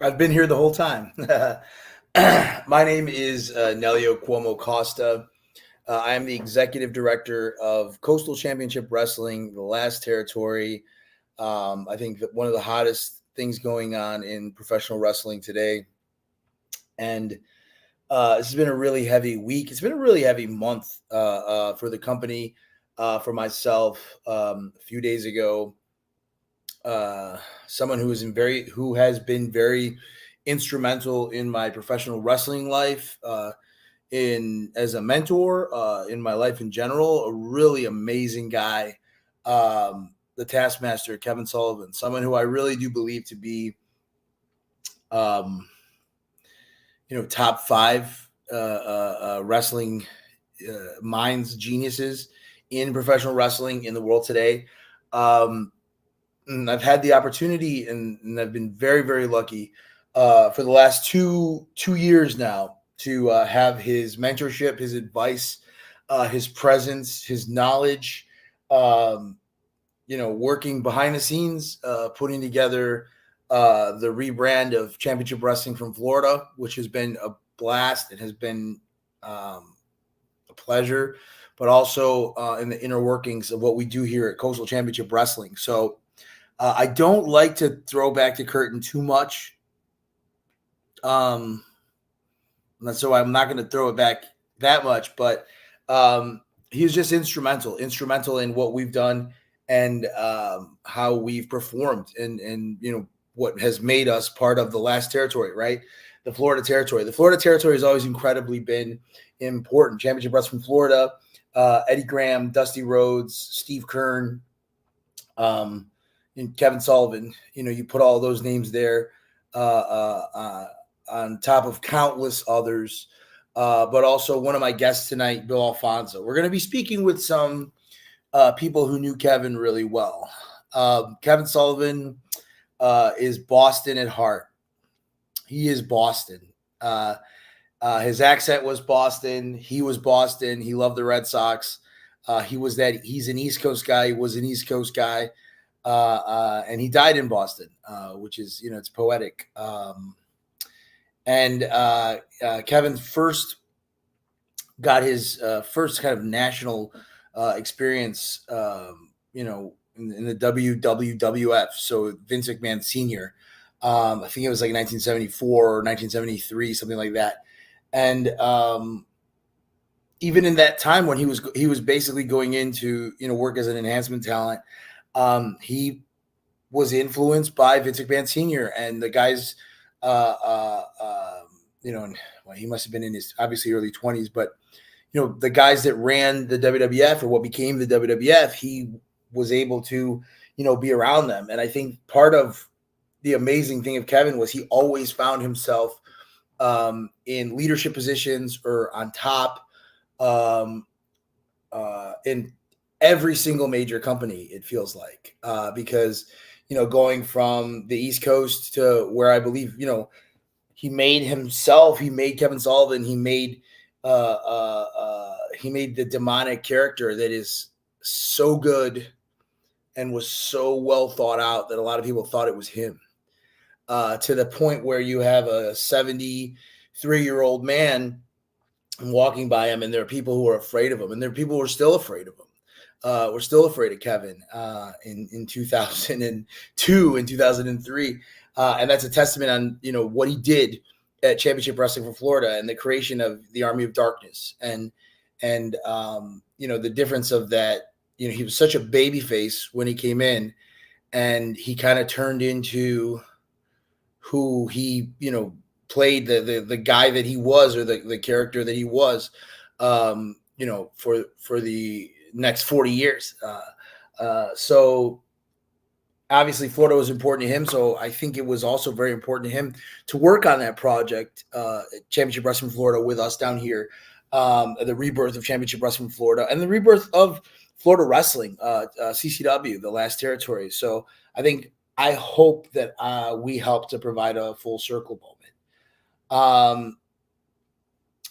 I've been here the whole time. My name is Nelio Cuomo Costa. I am the executive director of Coastal Championship Wrestling, the last territory. I think that one of the hottest things going on in professional wrestling today. And this has been a really heavy week. It's been a really heavy month for the company, for myself. A few days ago, someone who has been very instrumental in my professional wrestling life, in as a mentor, in my life in general, a really amazing guy, the Taskmaster Kevin Sullivan, someone who I really do believe to be, um, top five wrestling minds, geniuses in professional wrestling in the world today. Um, and I've had the opportunity, and I've been very, very lucky for the last two years now to have his mentorship, his advice, his presence, his knowledge. Um, working behind the scenes, putting together the rebrand of Championship Wrestling from Florida, which has been a blast. It has been a pleasure, but also in the inner workings of what we do here at Coastal Championship Wrestling. So I don't like to throw back the curtain too much. Um, so I'm not going to throw it back that much, but he was just instrumental in what we've done and how we've performed, and what has made us part of the last territory, right? The Florida territory. The Florida territory has always incredibly been important. Championship Wrestling from Florida, Eddie Graham, Dusty Rhodes, Steve Kern, and Kevin Sullivan. You put all those names there on top of countless others. But also one of my guests tonight, Bill Alfonso. We're going to be speaking with some people who knew Kevin really well. Kevin Sullivan is Boston at heart. He is Boston. His accent was Boston. He was Boston. He loved the Red Sox. He's an East Coast guy. He was an East Coast guy. And he died in Boston, which is, it's poetic. And Kevin first got his first kind of national experience, in the WWF. So Vince McMahon Sr. I think it was like 1974 or 1973, something like that. And even in that time when he was basically going into work as an enhancement talent, he was influenced by Vince McMahon Sr. and the guys. And he must have been in his obviously early 20s, but the guys that ran the WWF or what became the WWF, he was able to be around them. And I think part of the amazing thing of Kevin was he always found himself in leadership positions or on top in every single major company, it feels like, because going from the East Coast to where I believe he made Kevin Sullivan, he made the demonic character that is so good and was so well thought out that a lot of people thought it was him, to the point where you have a 73-year-old man walking by him, and there are people who are afraid of him, and there are people who are still afraid of him. We're still afraid of Kevin in 2002 and 2003. And that's a testament on, what he did at Championship Wrestling for Florida and the creation of the Army of Darkness. And the difference of that, he was such a baby face when he came in, and he kind of turned into who he, played the guy that he was, or the character that he was, for the next 40 years. So obviously Florida was important to him. So I think it was also very important to him to work on that project, Championship Wrestling Florida, with us down here, the rebirth of Championship Wrestling Florida and the rebirth of Florida Wrestling, CCW, the last territory. So I hope that we help to provide a full circle moment.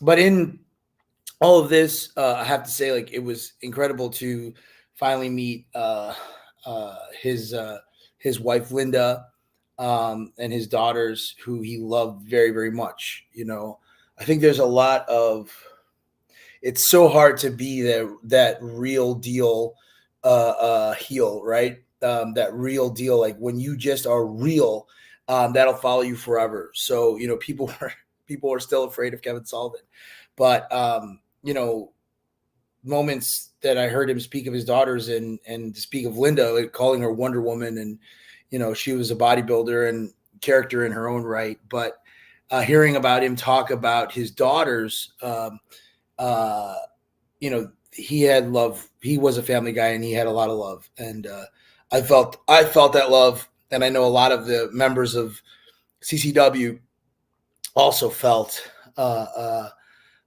But in all of this, I have to say, it was incredible to finally meet his wife, Linda, and his daughters, who he loved very, very much. I think there's a lot of, it's so hard to be that real deal heel, right? That real deal, like when you just are real, that'll follow you forever. So people are still afraid of Kevin Sullivan, but moments that I heard him speak of his daughters and speak of Linda, like calling her Wonder Woman, and she was a bodybuilder and character in her own right, but hearing about him talk about his daughters. Uh, he had love. He was a family guy, and he had a lot of love. And I felt that love, and I know a lot of the members of CCW also felt a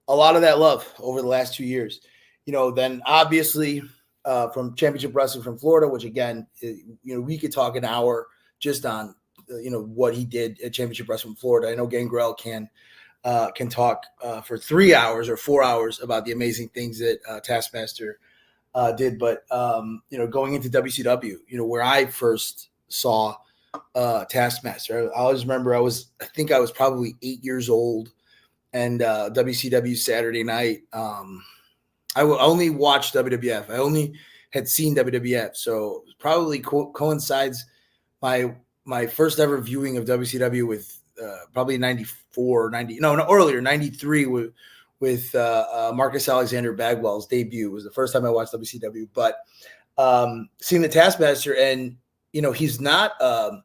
lot of that love over the last 2 years. Then obviously from Championship Wrestling from Florida, which again, we could talk an hour just on what he did at Championship Wrestling from Florida. I know Gangrel can talk for 3 hours or 4 hours about the amazing things that Taskmaster did. But, going into WCW, where I first saw Taskmaster, I always remember I think I was probably 8 years old, and WCW Saturday night, I only watched WWF. I only had seen WWF. So it probably coincides my first ever viewing of WCW with probably 94, 90, no, earlier, 93 with Marcus Alexander Bagwell's debut was the first time I watched WCW. But seeing the Taskmaster, and he's not 6'7",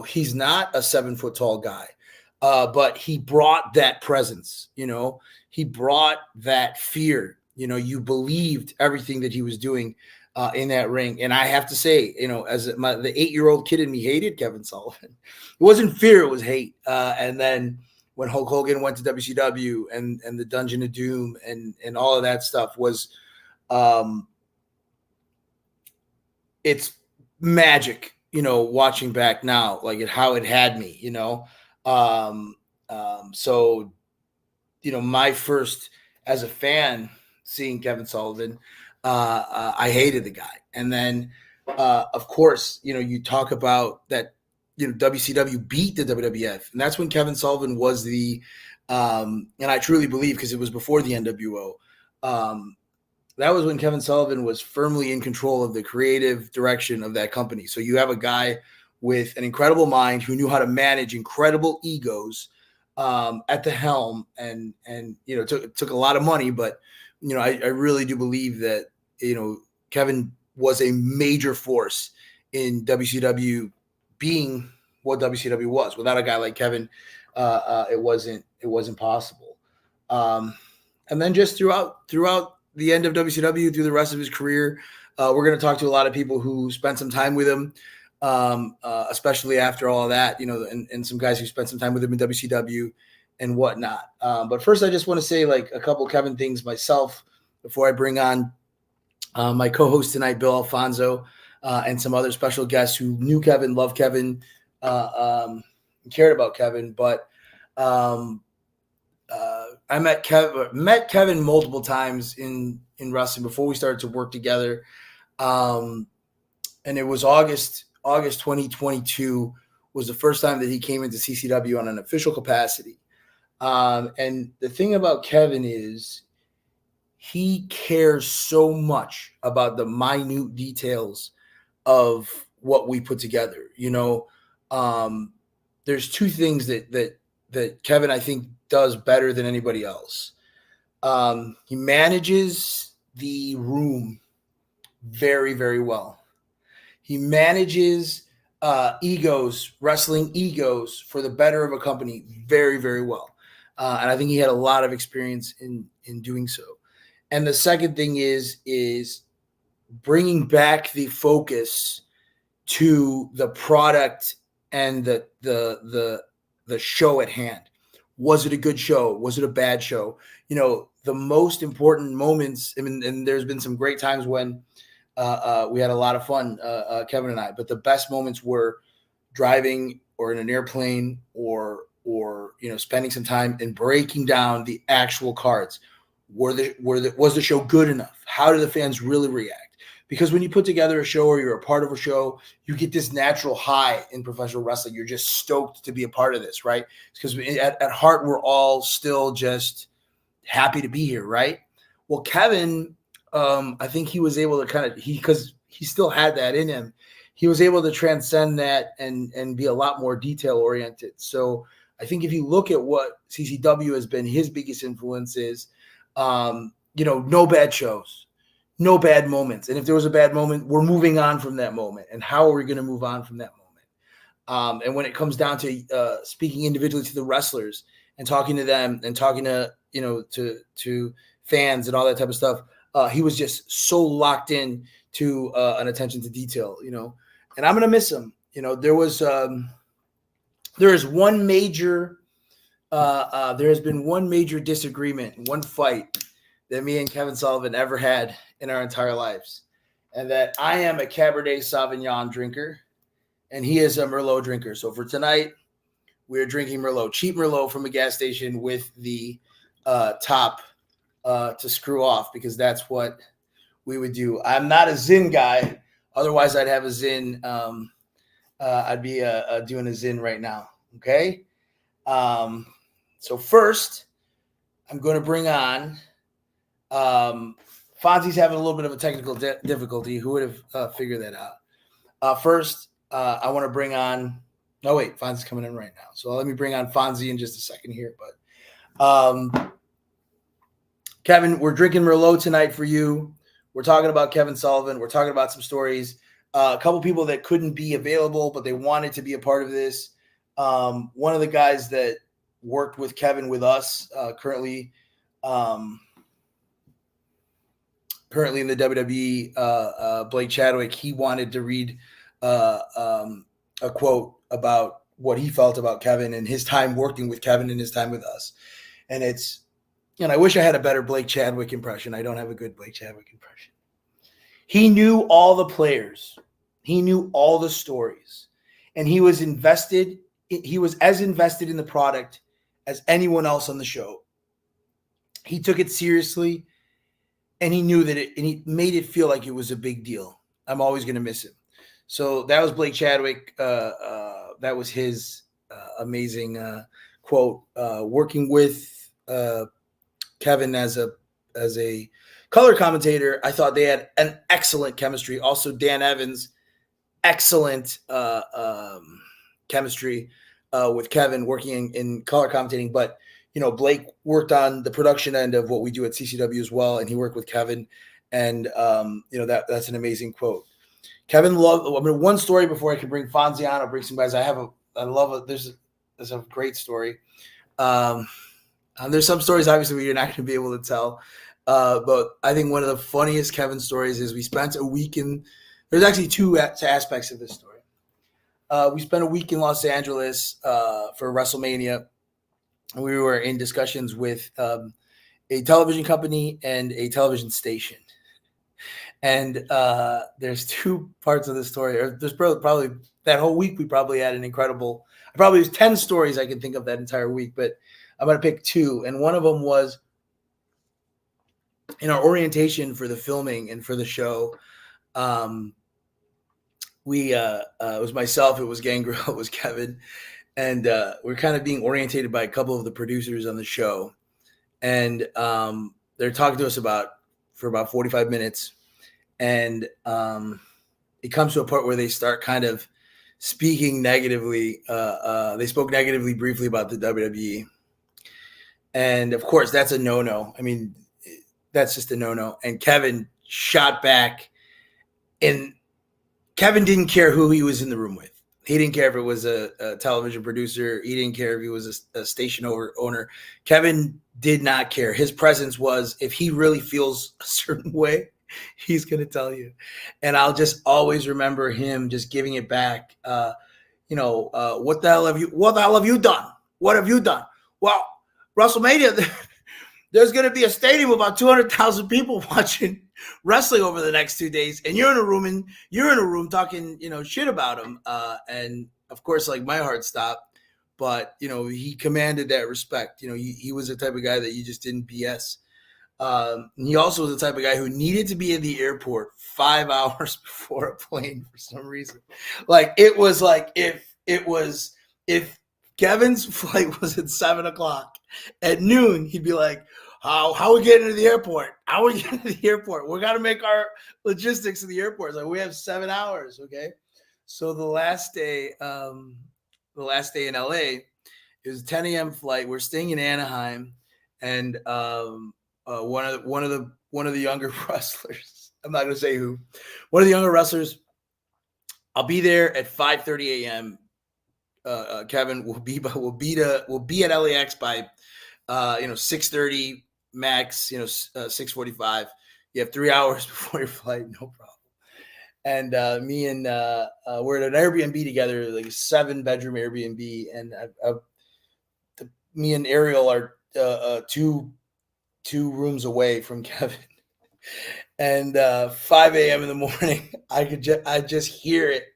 he's not a 7 foot tall guy, but he brought that presence. He brought that fear. You believed everything that he was doing in that ring. And I have to say, as the 8-year-old kid in me hated Kevin Sullivan. It wasn't fear, it was hate. And then when Hulk Hogan went to WCW and the Dungeon of Doom and all of that stuff was, it's magic, watching back now, like how it had me, so, my first, as a fan, seeing Kevin Sullivan, I hated the guy. And then, of course, you talk about that, WCW beat the WWF. And that's when Kevin Sullivan was and I truly believe, because it was before the NWO, that was when Kevin Sullivan was firmly in control of the creative direction of that company. So you have a guy with an incredible mind who knew how to manage incredible egos at the helm, and it took a lot of money, but I really do believe that Kevin was a major force in WCW being what WCW was. Without a guy like Kevin, it wasn't possible. And then just throughout the end of WCW, through the rest of his career, we're going to talk to a lot of people who spent some time with him, especially after all of that, and some guys who spent some time with him in WCW and whatnot. But first, I just want to say like a couple Kevin things myself before I bring on my co-host tonight, Bill Alfonso, and some other special guests who knew Kevin, loved Kevin, cared about Kevin. But I met Kevin multiple times in wrestling before we started to work together. And it was August 2022 was the first time that he came into CCW on an official capacity. And the thing about Kevin is he cares so much about the minute details of what we put together. There's two things that Kevin, I think, does better than anybody else. He manages the room very, very well. He manages wrestling egos for the better of a company very, very well. And I think he had a lot of experience in doing so. And the second thing is bringing back the focus to the product and the show at hand. Was it a good show? Was it a bad show? The most important moments, and there's been some great times when we had a lot of fun, Kevin and I, but the best moments were driving or in an airplane or spending some time and breaking down the actual cards. Was the show good enough? How do the fans really react? Because when you put together a show or you're a part of a show, you get this natural high in professional wrestling. You're just stoked to be a part of this, right? Because at heart, we're all still just happy to be here, right? Well, Kevin, I think he was able to because he still had that in him. He was able to transcend that and be a lot more detail oriented. So I think if you look at what CCW has been his biggest influences, no bad shows, no bad moments. And if there was a bad moment, we're moving on from that moment. And how are we going to move on from that moment? And when it comes down to speaking individually to the wrestlers and talking to them and talking to, to fans and all that type of stuff, he was just so locked in to an attention to detail, and I'm going to miss him. There has been one major disagreement, one fight that me and Kevin Sullivan ever had in our entire lives. And that I am a Cabernet Sauvignon drinker and he is a Merlot drinker. So for tonight, we're drinking Merlot, cheap Merlot from a gas station with the top to screw off, because that's what we would do. I'm not a Zin guy. Otherwise, I'd have a Zin. I'd be doing a Zin right now. Okay. So first, I'm going to bring on Fonzie's having a little bit of a technical difficulty. Who would have figured that out? First, I want to bring on. Oh wait, Fonzie's coming in right now. So let me bring on Fonzie in just a second here. But Kevin, we're drinking Merlot tonight for you. We're talking about Kevin Sullivan. We're talking about some stories. A couple people that couldn't be available, but they wanted to be a part of this. One of the guys that worked with Kevin with us currently in the WWE, Blake Chadwick, he wanted to read a quote about what he felt about Kevin and his time working with Kevin and his time with us. And I wish I had a better Blake Chadwick impression. I don't have a good Blake Chadwick impression. He knew all the players. He knew all the stories. And he was invested. He was as invested in the product as anyone else on the show. He took it seriously. And he knew that and he made it feel like it was a big deal. I'm always going to miss him. So that was Blake Chadwick. That was his amazing quote. Working with Kevin as a color commentator, I thought they had an excellent chemistry. Also, Dan Evans, excellent chemistry with Kevin working in color commentating. But Blake worked on the production end of what we do at CCW as well, and he worked with Kevin. And that's an amazing quote. Kevin loved. One story before I can bring Fonzie on. I'll bring some guys. There's a great story. There's some stories obviously where you're not going to be able to tell, but I think one of the funniest Kevin stories is we spent a week in. There's actually two aspects of this story. We spent a week in Los Angeles for WrestleMania. We were in discussions with a television company and a television station. And there's two parts of the story. Or there's probably that whole week we probably had an incredible – probably was 10 stories I can think of that entire week. But I'm going to pick two. And one of them was in our orientation for the filming and for the show. It was myself, it was Gangrel, it was Kevin. And we're kind of being orientated by a couple of the producers on the show. And they're talking to us for about 45 minutes. And it comes to a point where they start kind of speaking negatively. They spoke negatively briefly about the WWE. And, of course, that's a no-no. I mean, that's just a no-no. And Kevin shot back. And Kevin didn't care who he was in the room with. He didn't care if it was a television producer. He didn't care if he was a station owner. Kevin did not care. His presence was, if he really feels a certain way, he's going to tell you. And I'll just always remember him just giving it back. What the hell have you done? What have you done? Well, WrestleMania, there's going to be a stadium of about 200,000 people watching wrestling over the next 2 days, and you're in a room talking, shit about him. And of course, like, my heart stopped, but he commanded that respect. He was the type of guy that you just didn't BS. He also was the type of guy who needed to be in the airport 5 hours before a plane for some reason. Like it was like if Kevin's flight was at 7 o'clock at noon, he'd be like, how are we getting to the airport? How are we getting to the airport? We got to make our logistics of the airport. It's like we have 7 hours, okay? So the last day in LA, it was a 10 a.m. flight. We're staying in Anaheim, and one of the younger wrestlers. I'm not going to say who. One of the younger wrestlers. I'll be there at 5:30 a.m. Kevin will be at LAX by 6:30 max. 6:45. You have 3 hours before your flight. No problem. And me and we're at an Airbnb together, like a 7-bedroom Airbnb, and me and Ariel are two rooms away from Kevin. And 5 a.m. in the morning, I just hear it.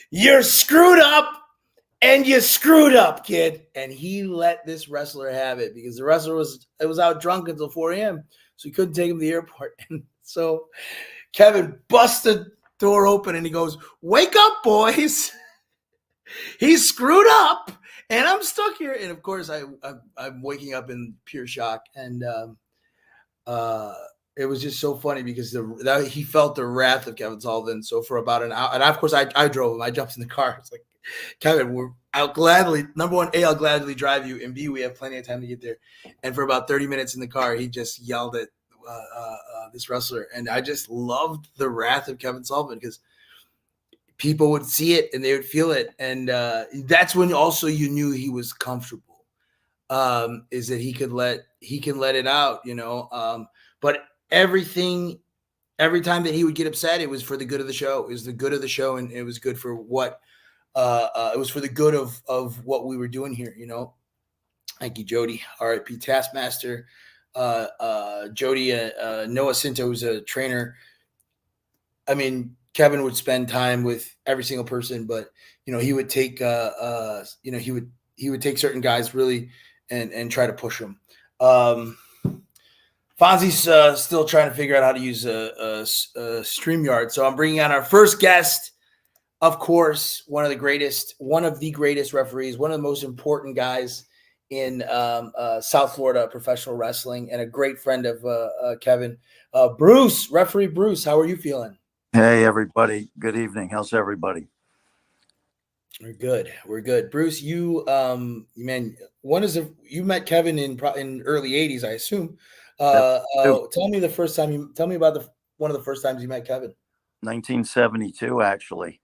You're screwed up, and you screwed up, kid. And he let this wrestler have it because the wrestler was out drunk until 4 a.m. So he couldn't take him to the airport. And so Kevin busts the door open and he goes, "Wake up, boys. He's screwed up. And I'm stuck here." And of course, I'm waking up in pure shock. And it was just so funny because he felt the wrath of Kevin Sullivan. So for about an hour, and of course, I drove him. I jumped in the car. It's like, Kevin, I'll gladly drive you, and B, we have plenty of time to get there. And for about 30 minutes in the car, he just yelled at this wrestler. And I just loved the wrath of Kevin Sullivan because people would see it and they would feel it. And that's when also you knew he was comfortable, is that he can let it out, but every time that he would get upset, it was for the good of the show. It was the good of the show. And it was good for what, it was for the good of what we were doing here, Thank you, Jody. R.I.P. Taskmaster. Jody, Noah Cinto, who's a trainer. I mean, Kevin would spend time with every single person, but he would take he would take certain guys really and try to push them. Fonzie's still trying to figure out how to use a StreamYard. So I'm bringing on our first guest, of course, one of the greatest referees, one of the most important guys in South Florida professional wrestling, and a great friend of Kevin, Bruce. Referee Bruce, how are you feeling? Hey, everybody. Good evening. How's everybody? We're good. Bruce, you met Kevin in early 80s, I assume. Tell me about one of the first times you met Kevin. 1972, actually.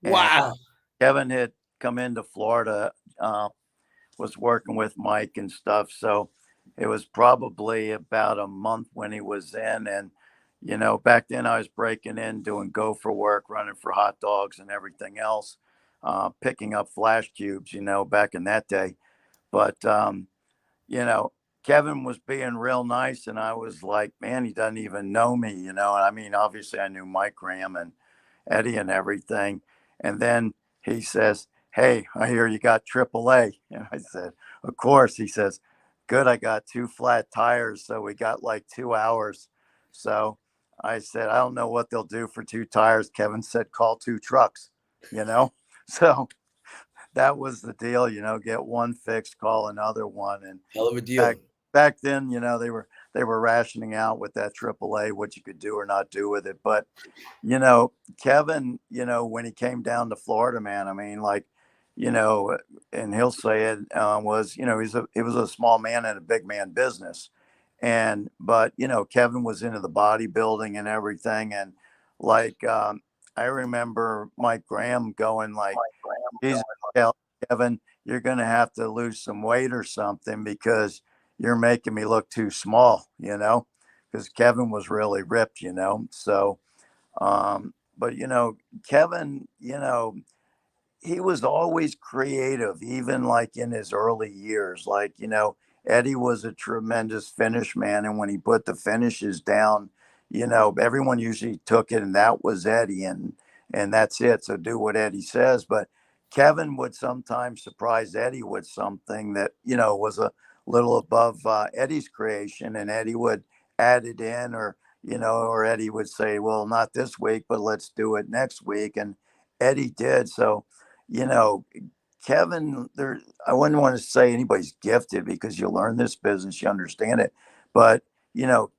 Wow. And Kevin had come into Florida, was working with Mike and stuff. So it was probably about a month when he was in. And, back then I was breaking in, doing gopher work, running for hot dogs and everything else, picking up flash cubes, back in that day. But, Kevin was being real nice. And I was like, man, he doesn't even know me, And I mean, obviously I knew Mike Graham and Eddie and everything. And then he says, "Hey, I hear you got AAA." And I said, "Of course." He says, "Good. I got 2 flat tires. So we got like 2 hours." So I said, "I don't know what they'll do for 2 tires." Kevin said, "Call 2 trucks," So that was the deal, get one fixed, call another one. And hell of a deal. Back then, they were rationing out with that AAA, what you could do or not do with it. But, Kevin, when he came down to Florida, man, I mean, like, and he'll say it was, he was a small man in a big man business. But, Kevin was into the bodybuilding and everything. And like, I remember Mike Graham going like, "He's Kevin, you're going to have to lose some weight or something because you're making me look too small," because Kevin was really ripped, So, but, Kevin, he was always creative, even like in his early years. Like, Eddie was a tremendous finish man. And when he put the finishes down, everyone usually took it and that was Eddie and that's it. So do what Eddie says. But Kevin would sometimes surprise Eddie with something that, was a little above Eddie's creation, and Eddie would add it in, or or Eddie would say, well, not this week, but let's do it next week, and Eddie did. So, you know, Kevin, there, I wouldn't want to say anybody's gifted, because you learn this business, you understand it. But,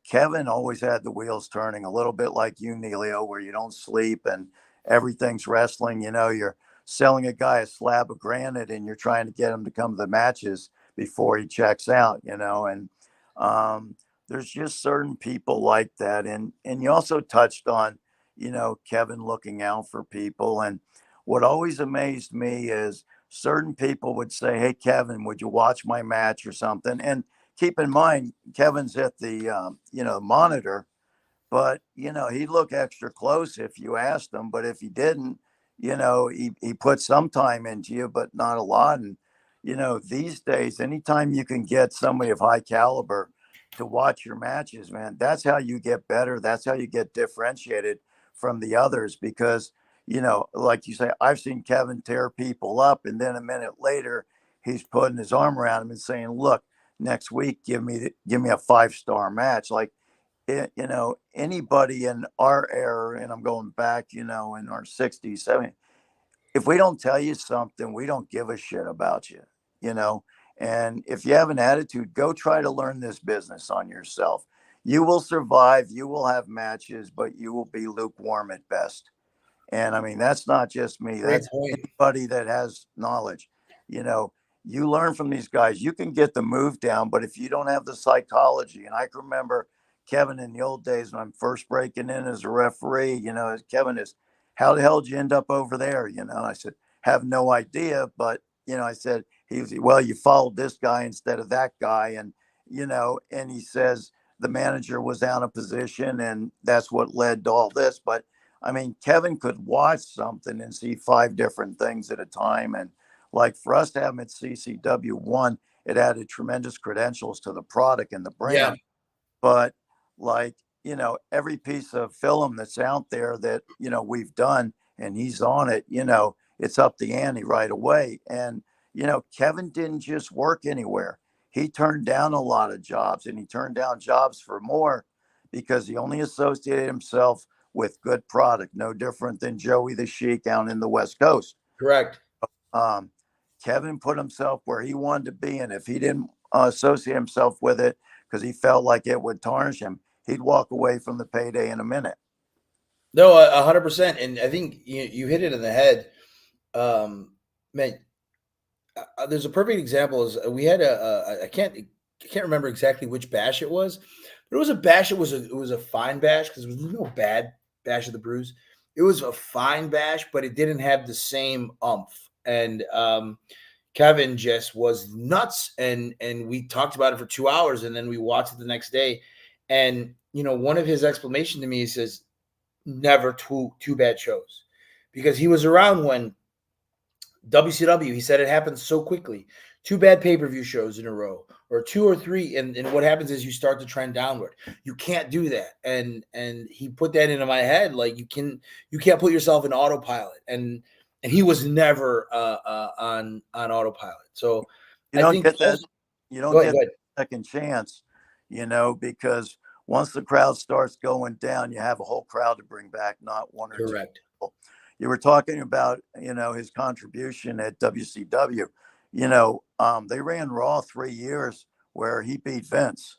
Kevin always had the wheels turning, a little bit like you, Nelio, where you don't sleep and everything's wrestling. You're selling a guy a slab of granite, and you're trying to get him to come to the matches before he checks out, and there's just certain people like that. And you also touched on, Kevin looking out for people. And what always amazed me is certain people would say, hey, Kevin, would you watch my match or something? And keep in mind, Kevin's at the, monitor, but he'd look extra close if you asked him. But if he didn't, he put some time into you, but not a lot. And these days, anytime you can get somebody of high caliber to watch your matches, man, that's how you get better. That's how you get differentiated from the others. Because like you say, I've seen Kevin tear people up, and then a minute later he's putting his arm around him and saying, look, next week give me a 5-star match. Like, anybody in our era, and I'm going back, in our 60s, 70s, if we don't tell you something, we don't give a shit about you, you know. And if you have an attitude, go try to learn this business on yourself. You will survive, you will have matches, but you will be lukewarm at best. And I mean, that's not just me, Great that's point. anybody that has knowledge. You know, you learn from these guys. You can get the move down, but if you don't have the psychology, and I can remember Kevin in the old days when I'm first breaking in as a referee, Kevin is, how the hell did you end up over there? I said, have no idea. But, I said, he was, well, you followed this guy instead of that guy. And, and he says the manager was out of position, and that's what led to all this. But I mean, Kevin could watch something and see 5 different things at a time. And like, for us to have him at CCW1, it added tremendous credentials to the product and the Yeah, brand. But like, every piece of film that's out there that, we've done, and he's on it, it's up the ante right away. And, Kevin didn't just work anywhere. He turned down a lot of jobs, and he turned down jobs for more because he only associated himself with good product, no different than Joey the Sheik down in the West Coast. correct. Um, Kevin put himself where he wanted to be, and if he didn't associate himself with it because he felt like it would tarnish him, he'd walk away from the payday in a minute. No, 100%. And I think you hit it in the head. Man, there's a perfect example. Is we had I can't remember exactly which bash it was, but it was a bash. It was a fine bash because there was no bad bash of the bruise. It was a fine bash, but it didn't have the same umph. And Kevin just was nuts, and we talked about it for 2 hours, and then we watched it the next day. And one of his explanation to me, he says, never two bad shows, because he was around when WCW, he said it happens so quickly. 2 bad pay-per-view shows in a row, or 2 or 3, and what happens is you start to trend downward. You can't do that. And he put that into my head, like you can't put yourself in autopilot. And he was never on autopilot. So You I don't think get that. also, You don't go ahead, get go ahead. a second chance, because once the crowd starts going down, you have a whole crowd to bring back, not one or two Correct. people. You were talking about, his contribution at WCW. They ran Raw 3 years where he beat Vince.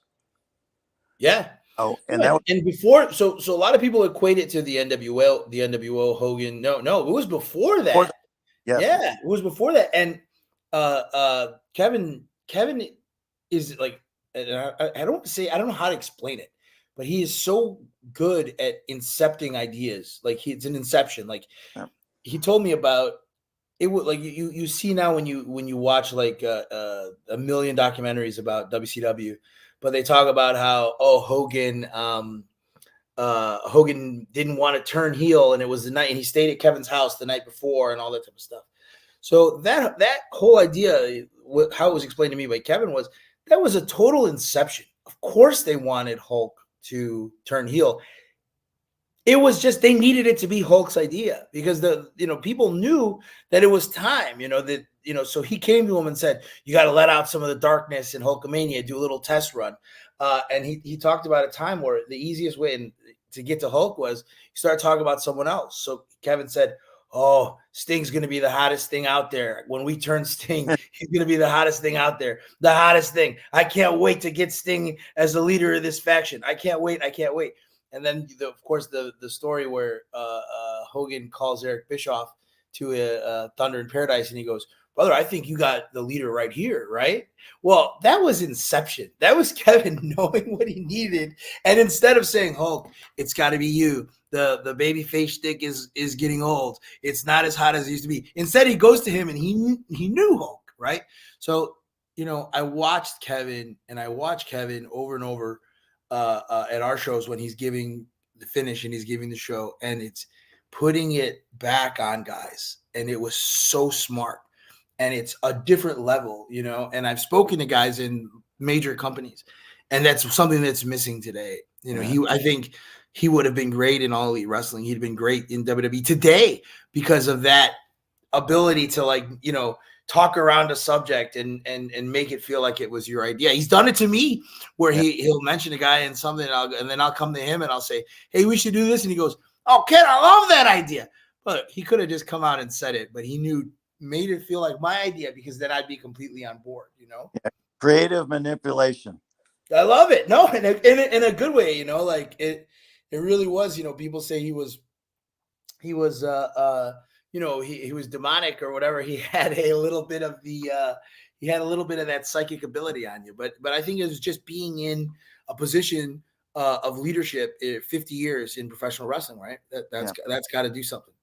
Yeah. Oh, and that was And before, so a lot of people equate it to the NWO Hogan. No, it was before before that. that. Yes. Yeah, it was before that. And Kevin is like, and I don't say, I don't know how to explain it, but he is so good at incepting ideas. Like it's an inception. Like Yeah. he told me about it. Would like you see now when you watch like a million documentaries about WCW, but they talk about how Hogan didn't want to turn heel, and it was the night, and he stayed at Kevin's house the night before, and all that type of stuff. So that whole idea, how it was explained to me by Kevin, was that was a total inception. Of course, they wanted Hulk to turn heel. It was just they needed it to be Hulk's idea because people knew that it was time, so he came to him and said, you got to let out some of the darkness in Hulkamania, do a little test run. And he talked about a time where the easiest way to get to Hulk was you start talking about someone else. So Kevin said, oh, Sting's going to be the hottest thing out there. When we turn Sting, he's going to be the hottest thing out there. The hottest thing. I can't wait to get Sting as the leader of this faction. I can't wait. And then, of course, the story where Hogan calls Eric Bischoff to a Thunder in Paradise, and he goes, brother, I think you got the leader right here, right? Well, that was inception. That was Kevin knowing what he needed. And instead of saying, Hulk, it's got to be you. The baby face stick is getting old. It's not as hot as it used to be. Instead, he goes to him, and he knew Hulk, right? So, I watched Kevin over and over at our shows when he's giving the finish and he's giving the show, and it's putting it back on guys. And it was so smart. And it's a different level, and I've spoken to guys in major companies, and that's something that's missing today. I think he would have been great in All Elite Wrestling. He'd been great in WWE today because of that ability to talk around a subject and make it feel like it was your idea. He's done it to me where he'll mention a guy and something, and then I'll come to him and I'll say, hey, we should do this. And he goes, oh, Ken, I love that idea. But he could have just come out and said it, but he made it feel like my idea because then I'd be completely on board, Yeah. Creative manipulation. I love it. No, in a good way, it really was, people say he was he was demonic or whatever. He had a little bit of that psychic ability on you, but I think it was just being in a position of leadership 50 years in professional wrestling, right? That's got to do something,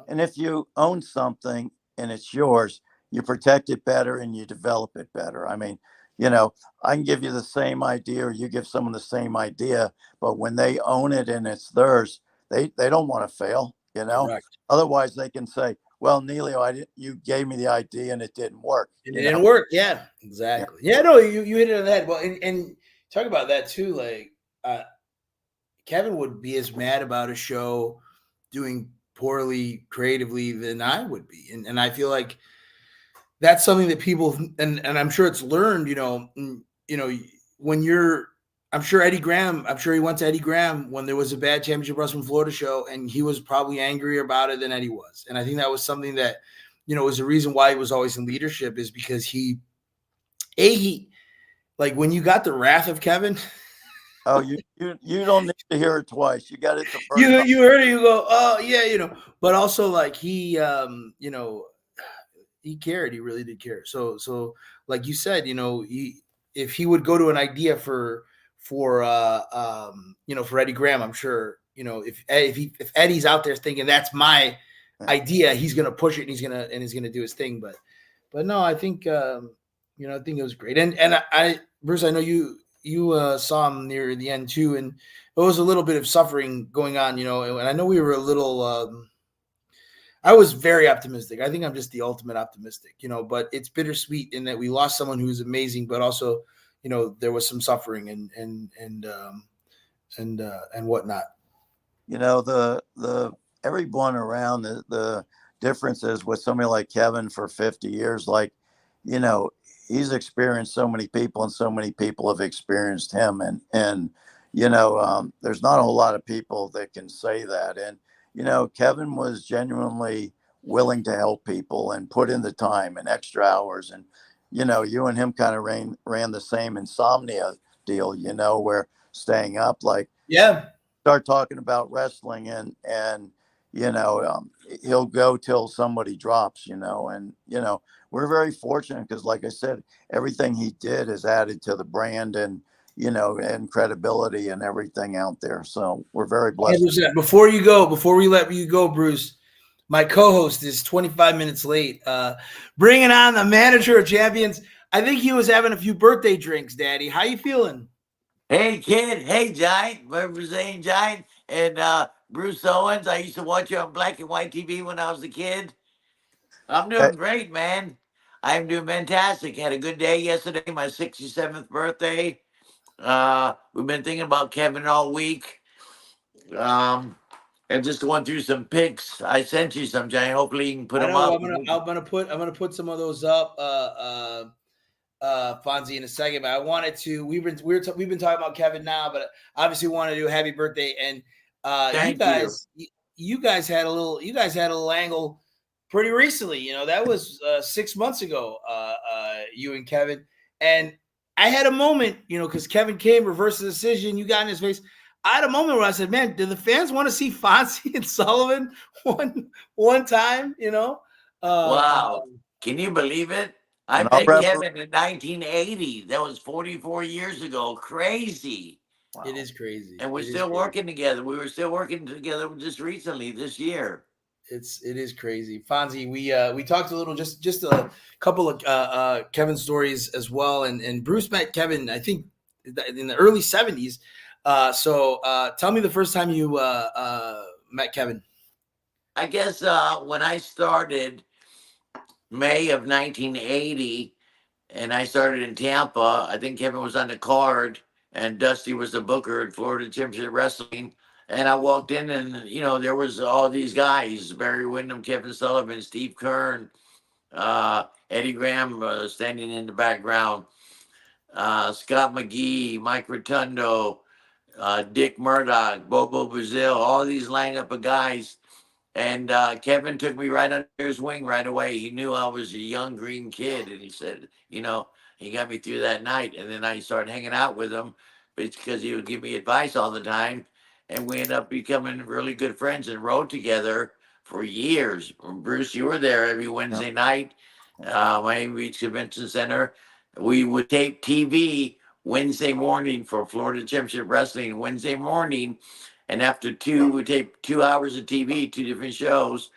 And if you own something and it's yours, you protect it better and you develop it better. I mean, I can give you the same idea or you give someone the same idea, but when they own it and it's theirs, they don't want to fail, Correct. Otherwise they can say, well, Nelio, you gave me the idea and it didn't work. It didn't work. Yeah, exactly. Yeah, no, you hit it on the head. Well, and talk about that too. Like Kevin would be as mad about a show doing poorly creatively than I would be. And I feel like that's something that people, and I'm sure it's learned, when I'm sure he went to Eddie Graham when there was a bad Championship Wrestling Florida show, and he was probably angrier about it than Eddie was. And I think that was something that, was the reason why he was always in leadership, is because he like when you got the wrath of Kevin. Oh, you don't need to hear it twice. You got it the first you time. you heard it, you go, oh yeah, but also like he he cared. He really did care. So like you said, if he would go to an idea for Eddie Graham, I'm sure, if Eddie's out there thinking that's my idea, he's gonna push it and he's gonna do his thing. But no, I think I think it was great. And I Bruce, I know you saw him near the end too, and there was a little bit of suffering going on, and I know we were a little. I was very optimistic. I think I'm just the ultimate optimistic, but it's bittersweet in that we lost someone who was amazing, but also, there was some suffering and whatnot. The everyone around the difference is with somebody like Kevin for 50 years, like, he's experienced so many people and so many people have experienced him. And there's not a whole lot of people that can say that. And, Kevin was genuinely willing to help people and put in the time and extra hours. And, you and him kind of ran the same insomnia deal, where staying up, like, start talking about wrestling and he'll go till somebody drops, and, we're very fortunate because, like I said, everything he did is added to the brand and, and credibility and everything out there. So we're very blessed. 100%. Before we let you go, Bruce, my co-host is 25 minutes late. Bringing on the manager of champions. I think he was having a few birthday drinks, Daddy. How you feeling? Hey, kid. Hey, Giant. Representing Giant and Bruce Owens. I used to watch you on black and white TV when I was a kid. I'm doing great, man. I'm doing fantastic. Had a good day yesterday, my 67th birthday. We've been thinking about Kevin all week. And just going through some pics. I sent you some, Giant. Hopefully you can put I them know up. I'm gonna put some of those up, Fonzie, in a second. But I wanted to. We've been talking about Kevin now, but obviously want to do a happy birthday. And Thank you. you guys had a little angle pretty recently. You know, that was 6 months ago. You and Kevin, and I had a moment. You know, because Kevin came, reversed the decision. You got in his face. I had a moment where I said, "Man, do the fans want to see Fonzie and Sullivan one time?" You know. Wow. Can you believe it? I And I'll met refer. Kevin in 1980. That was 44 years ago. Crazy. Wow. It is crazy. And we're still working together. We were still working together just recently this year. It is crazy. Fonzie, we talked a little, just a couple of Kevin stories as well, and Bruce met Kevin, I think, in the early 70s. So tell me the first time you met Kevin. I guess when I started May of 1980, and I started in Tampa, I think Kevin was on the card, and Dusty was the booker at Florida Championship Wrestling. And I walked in, and there was all these guys: Barry Windham, Kevin Sullivan, Steve Kern, Eddie Graham standing in the background, Scott McGee, Mike Rotundo, Dick Murdoch, Bobo Brazil, all these lineup of guys. And Kevin took me right under his wing right away. He knew I was a young green kid, and he said, he got me through that night. And then I started hanging out with him, because he would give me advice all the time, and we ended up becoming really good friends and rode together for years. Bruce, you were there every Wednesday night, Miami Beach Convention Center. We would tape TV Wednesday morning for Florida Championship Wrestling Wednesday morning. And after we taped 2 hours of TV, 2 different shows.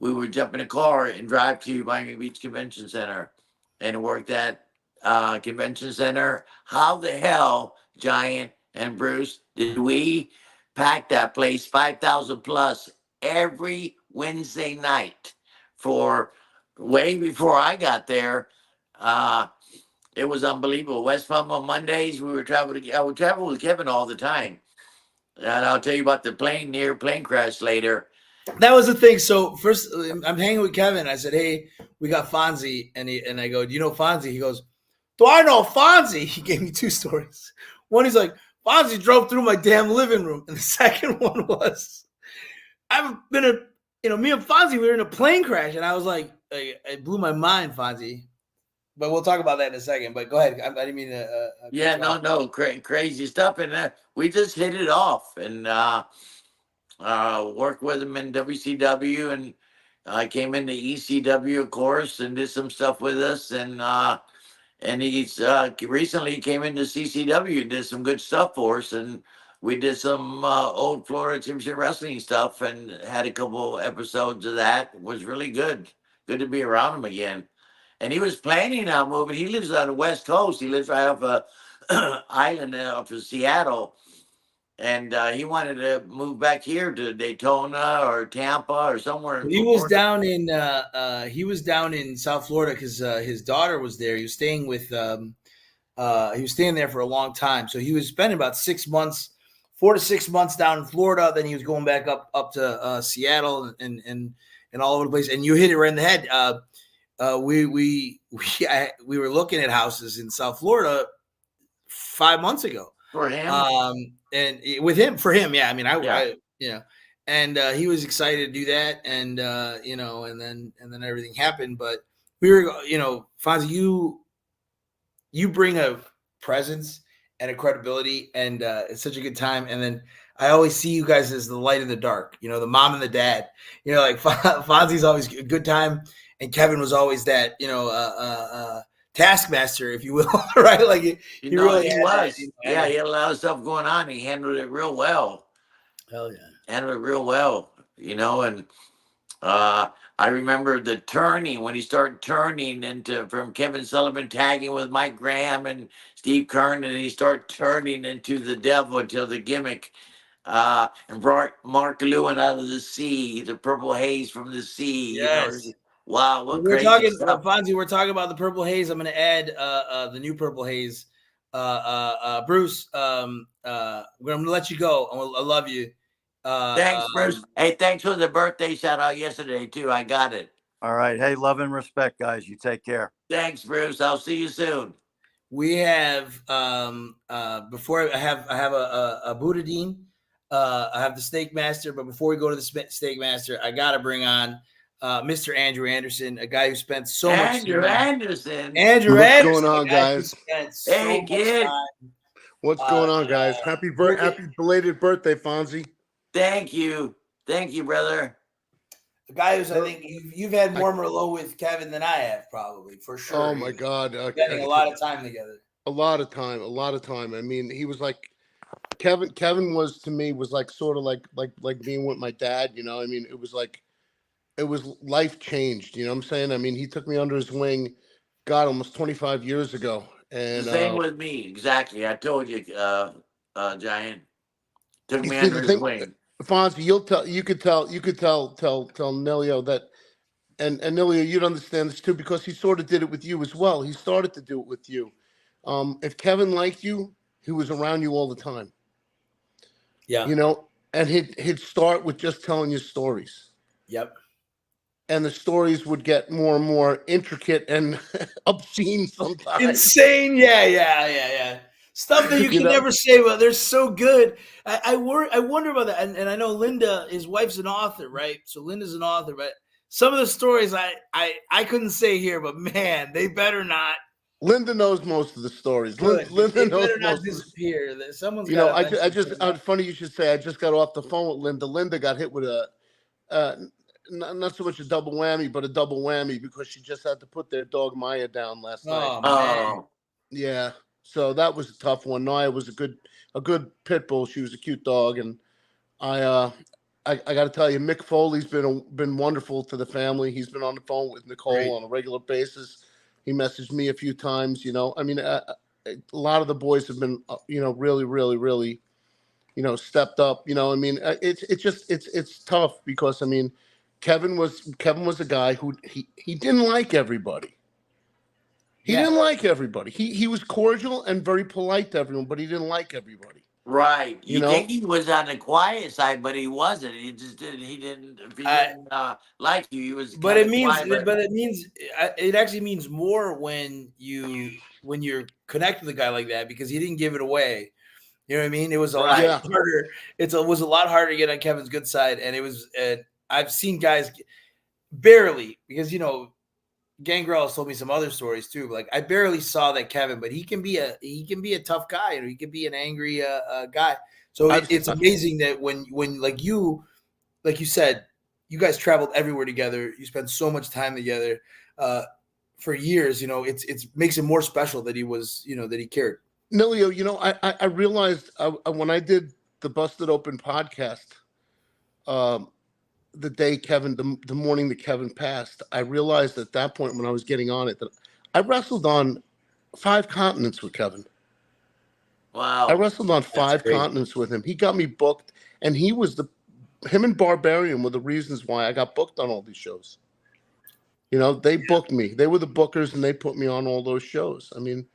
We would jump in a car and drive to Miami Beach Convention Center and work that convention center. How the hell, Giant and Bruce, did we pack that place 5,000 plus every Wednesday night for way before I got there? It was unbelievable. West Palm on Mondays, I would travel with Kevin all the time. And I'll tell you about the plane crash later. That was the thing. So first, I'm hanging with Kevin. I said, "Hey, we got Fonzie," and I go, "Do you know Fonzie?" He goes, "Do I know Fonzie?" He gave me 2 stories. One, he's like, "Fonzie drove through my damn living room," and the second one was, "I've been me and Fonzie, we were in a plane crash," and I was like, it blew my mind, Fonzie. But we'll talk about that in a second. But go ahead. I didn't mean to. Yeah, no, crazy stuff, and we just hit it off, and worked with him in WCW, and I came into ECW, of course, and did some stuff with us, and he's recently came into CCW and did some good stuff for us, and we did some old Florida Championship Wrestling stuff, and had a couple episodes of that. It was really good. Good to be around him again. And he was planning on moving. He lives on the West Coast. He lives right off a island off of Seattle, and he wanted to move back here to Daytona or Tampa or somewhere. He was down in South Florida because his daughter was there. He was staying with he was staying there for a long time. So he was spending about 6 months, 4 to 6 months down in Florida. Then he was going back up to Seattle and all over the place. And you hit it right in the head. We were looking at houses in South Florida 5 months ago for him. And for him, yeah. I mean, I and he was excited to do that, and and then everything happened. But we were, Fonzie, you bring a presence and a credibility, and it's such a good time. And then I always see you guys as the light in the dark, the mom and the dad. Like Fonzie's always a good time, and Kevin was always that, taskmaster, if you will, right? Like he really was. He had a lot of stuff going on. He handled it real well. Hell yeah. Handled it real well, and I remember the turning when he started turning from Kevin Sullivan tagging with Mike Graham and Steve Kern, and he started turning into the devil until the gimmick. And brought Mark Lewin out of the sea, the purple haze from the sea. Yes. Wow, what we're crazy talking, stuff. Fonzie, we're talking about the purple haze. I'm going to add the new purple haze. Bruce, I'm going to let you go. I love you. Thanks, Bruce. Hey, thanks for the birthday shout out yesterday too. I got it. All right. Hey, love and respect, guys. You take care. Thanks, Bruce. I'll see you soon. We have before I have a Boudin. I have the Steak Master, but before we go to the Steak Master, I gotta bring on Mr. Andrew Anderson, a guy who spent so much time. Anderson. Andrew What's Anderson, going on, guys? Hey, kid. What's going on, guys? Happy belated birthday, Fonzie. Thank you, brother. The guy who's, I think you've had more Merlot with Kevin than I have, probably, for sure. Oh my God, spending a lot of time together. A lot of time. I mean, he was like Kevin was to me was like sort of like being with my dad. You know, I mean, it was life changed. You know what I'm saying? I mean, he took me under his wing, God, almost 25 years ago. And the same with me, exactly. I told you, Giant took me see, under his wing. Fonzie, you could tell Nelio that, and Nelio, you'd understand this too, because he sort of did it with you as well. He started to do it with you. If Kevin liked you, he was around you all the time. Yeah. You know, and he'd start with just telling you stories. Yep. And the stories would get more and more intricate and obscene sometimes. Insane. Yeah. Stuff that you can never say, but they're so good. I wonder about that. And I know Linda, his wife's an author, right? So Linda's an author, but some of the stories I couldn't say here, but man, they better not. Linda knows most of the stories. Linda knows most disappear. Someone's funny you should say. I just got off the phone with Linda. Linda got hit with a not so much a double whammy, but a double whammy because she just had to put their dog Maya down last night. Man. Yeah. So that was a tough one. Maya was a good pit bull. She was a cute dog, and I got to tell you, Mick Foley's been wonderful to the family. He's been on the phone with Nicole on a regular basis. He messaged me a few times. You know, I mean, a lot of the boys have been, really, really, really, stepped up. You know, I mean, it's tough because I mean, Kevin was a guy who he didn't like everybody. He didn't like everybody. He was cordial and very polite to everyone, but he didn't like everybody. Right. You think he was on the quiet side, but he wasn't. He just didn't. He didn't like you. He was. But it actually means more when you're connected with a guy like that because he didn't give it away. You know what I mean? It was a lot harder. It was a lot harder to get on Kevin's good side, and it was. I've seen guys barely because Gangrel has told me some other stories too. Like I barely saw that Kevin, but he can be a tough guy. He can be an angry guy. So it's amazing that when like you said, you guys traveled everywhere together. You spent so much time together for years. It makes it more special that he was that he cared. Nelio, I realized when I did the Busted Open podcast. The day Kevin, the morning that Kevin passed, I realized at that point when I was getting on it that I wrestled on 5 continents with Kevin. Wow. I wrestled on 5 continents with him. He got me booked, and him and Barbarian were the reasons why I got booked on all these shows. They booked me. They were the bookers, and they put me on all those shows. I mean,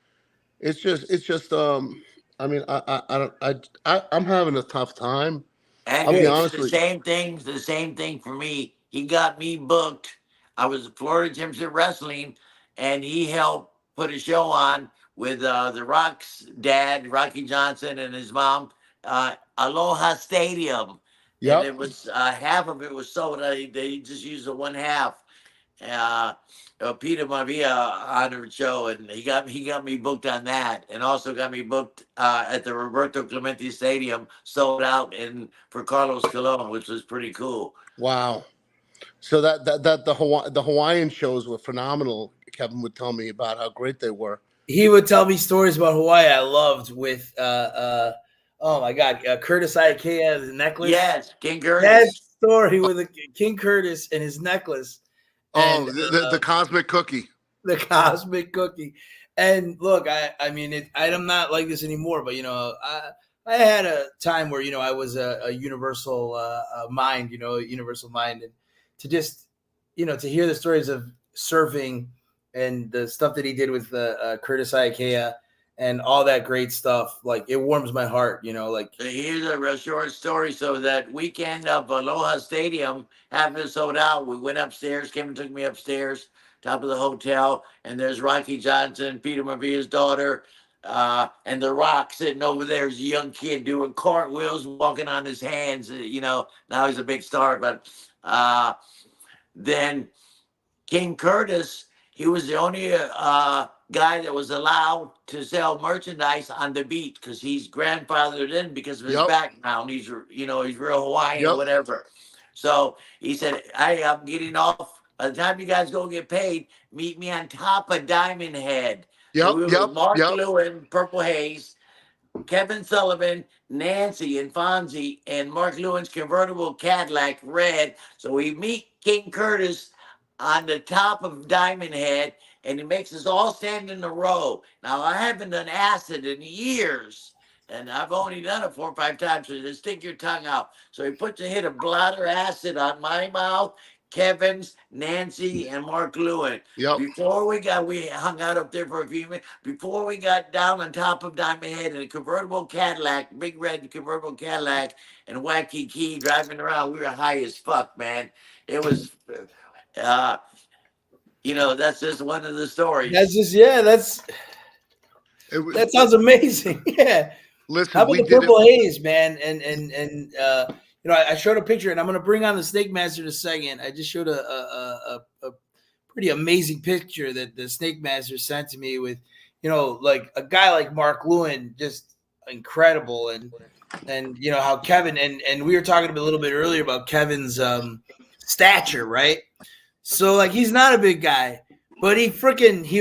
it's just. I mean, I'm having a tough time. And I'll be it's honest the with same thing for me. He got me booked. I was at Florida Championship Wrestling, and he helped put a show on with the Rock's dad, Rocky Johnson, and his mom, Aloha Stadium. Yep. And it was half of it was sold. They just used the one half. Peter Maria honored show, and he got me booked on that, and also got me booked at the Roberto Clemente Stadium, sold out for Carlos Colon, which was pretty cool. Wow! So that the Hawaiian shows were phenomenal. Kevin would tell me about how great they were. He would tell me stories about Hawaii I loved with oh my God, Curtis Iakea's necklace. Yes, King Curtis. That story with King Curtis and his necklace. And, the cosmic cookie. The cosmic cookie. And look, I mean, I'm not like this anymore, but I had a time where I was a universal mind, universal mind, and to just to hear the stories of surfing and the stuff that he did with Curtis Iakea and all that great stuff. Like, it warms my heart, you know, like. Here's a real short story. So that weekend of Aloha Stadium, half of it sold out. We went upstairs. Kevin took me upstairs, top of the hotel, and there's Rocky Johnson, Peter Maria's daughter, and The Rock sitting over there as a young kid doing cartwheels, walking on his hands. You know, now he's a big star. But then King Curtis, he was the only guy that was allowed to sell merchandise on the beat because he's grandfathered in because of his background. He's, you know, he's real Hawaiian, whatever. So he said, "Hey, I'm getting off. By the time you guys go get paid, meet me on top of Diamond Head." So we were Mark Lewin, Purple Haze, Kevin Sullivan, Nancy, and Fonzie, and Mark Lewin's convertible Cadillac red. So we meet King Curtis on the top of Diamond Head, and he makes us all stand in a row. Now, I haven't done acid in years, and I've only done it 4 or 5 times, so just stick your tongue out. So he puts a hit of bladder acid on my mouth, Kevin's, Nancy, and Mark Lewin. Before we hung out up there for a few minutes. Before we got down on top of Diamond Head in a convertible Cadillac, big red convertible Cadillac, and Wacky Key driving around, we were high as fuck, man. It was... you know, that's just one of the stories. That's just, that sounds amazing. Yeah. Listen, how about the Purple Haze, man? And you know, I showed a picture, and I'm going to bring on the Snake Master in a second. I just showed a pretty amazing picture that the Snake Master sent to me with, you know, like a guy like Mark Lewin, just incredible. And you know, how Kevin, and we were talking a little bit earlier about Kevin's stature, right? So, like, he's not a big guy, but he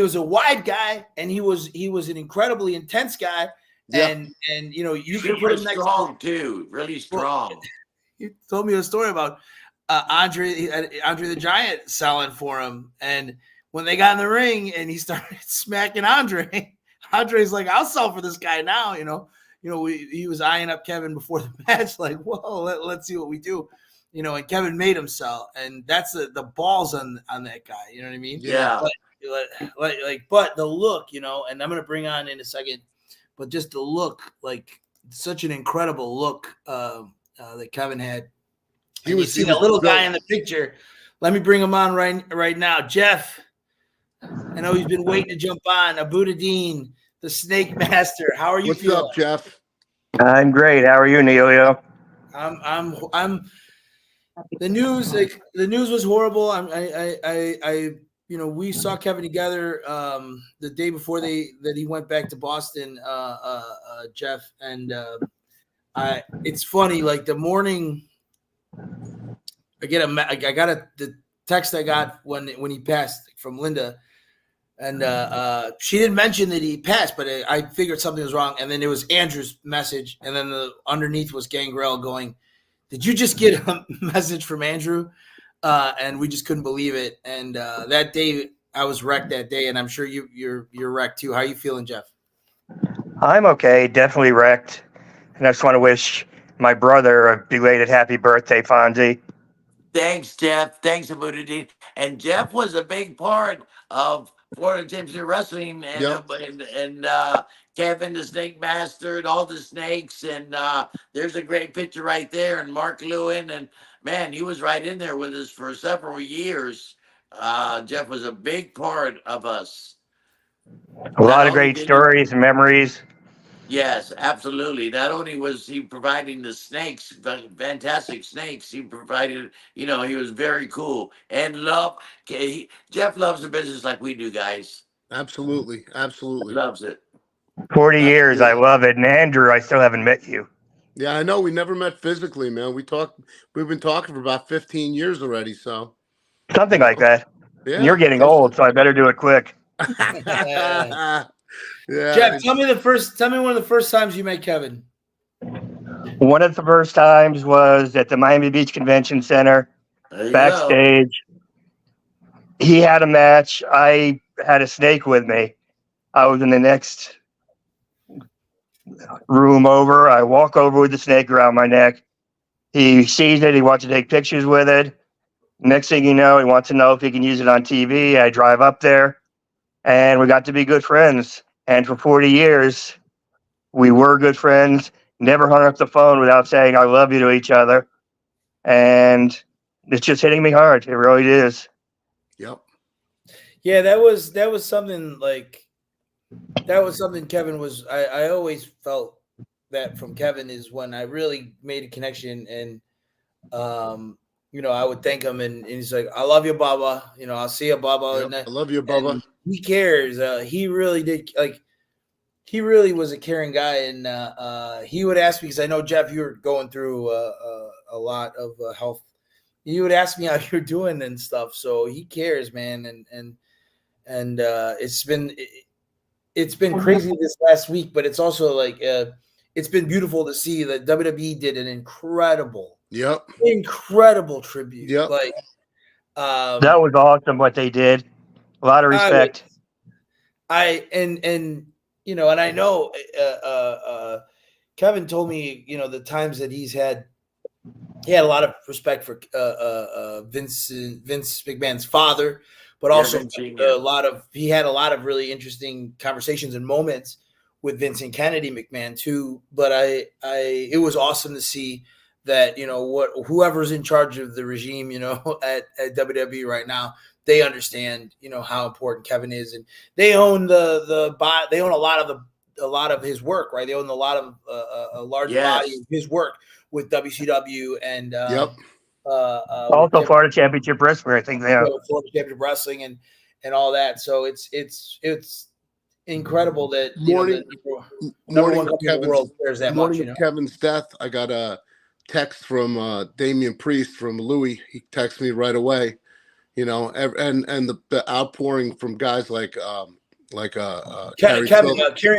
was a wide guy, and he was an incredibly intense guy. And you know, you can put him next strong too, really strong. He told me a story about Andre the Giant selling for him, and when they got in the ring and he started smacking Andre's like, "I'll sell for this guy now." You know, he was eyeing up Kevin before the match, like, "Whoa, let's see what we do." You know, and Kevin made him sell, and that's the balls on that guy. You know what I mean? Yeah. But the look, you know, and I'm gonna bring on in a second, but just the look, like, such an incredible look that Kevin had. He was a little guy in the picture. Let me bring him on right now, Jeff. I know he's been waiting to jump on. Abudadeen, the Snake Master. How are you feeling? What's up, Jeff? I'm great. How are you, Nelio? I'm. The news was horrible. You know, we saw Kevin together the day before that he went back to Boston, Jeff, and it's funny. Like, the morning, I got the text I got when he passed from Linda, and she didn't mention that he passed, but I figured something was wrong. And then it was Andrew's message, and then underneath was Gangrel going, "Did you just get a message from Andrew?" And we just couldn't believe it. And that day, I was wrecked that day, and I'm sure you're wrecked too. How are you feeling, Jeff? I'm okay, definitely wrecked. And I just want to wish my brother a belated happy birthday, Fonzie. Thanks, Jeff. Thanks, Abudadeen. And Jeff was a big part of Florida Championship Wrestling, and Kevin, the Snake Master, and all the snakes. And there's a great picture right there. And Mark Lewin, and man, he was right in there with us for several years. Jeff was a big part of us. A lot of great stories and memories. Yes, absolutely. Not only was he providing the snakes, fantastic snakes, he provided, you know, he was very cool. And Jeff loves the business like we do, guys. Absolutely. He loves it. 40 years, I love it. And Andrew, I still haven't met you. Yeah, I know. We never met physically, man. We've been talking for about 15 years already, so. Something like that. Yeah. And you're getting old, so I better do it quick. Yeah. Jeff, tell me one of the first times you met Kevin. One of the first times was at the Miami Beach Convention Center, backstage. He had a match. I had a snake with me. I was in the next room over. I walk over with the snake around my neck. He sees it. He wants to take pictures with it. Next thing you know, he wants to know if he can use it on TV. I drive up there, and we got to be good friends. And for 40 years, we were good friends, never hung up the phone without saying I love you to each other. And it's just hitting me hard. It really is. Yep. Yeah, that was something like that was something Kevin was. I always felt that from Kevin is when I really made a connection, and I would thank him, and he's like, "I love you, Baba. I'll see you, Baba." Yep. I love you, Bubba. And he cares. He really did. Like, he really was a caring guy, and he would ask me, because I know, Jeff, you're going through a lot of health. He would ask me how you're doing and stuff. So he cares, man, and it's been crazy this last week, but it's also like it's been beautiful to see that WWE did an incredible tribute. Yep. Like, That was awesome what they did. A lot of respect. And I know Kevin told me, the times that he had a lot of respect for Vince McMahon's father, but also he had a lot of really interesting conversations and moments with Vince and Kennedy McMahon too. But it was awesome to see that, whoever's in charge of the regime, at WWE right now, they understand, how important Kevin is, and they own they own a lot of his work, right? They own a lot of a large body of his work with WCW and also Florida Championship Wrestling, I think they are. Florida Championship Wrestling and all that. So it's incredible that number one company in the world cares that much. Morning of Kevin's death, I got a text from Damian Priest from Louis. He texted me right away. And the outpouring from guys like Karrion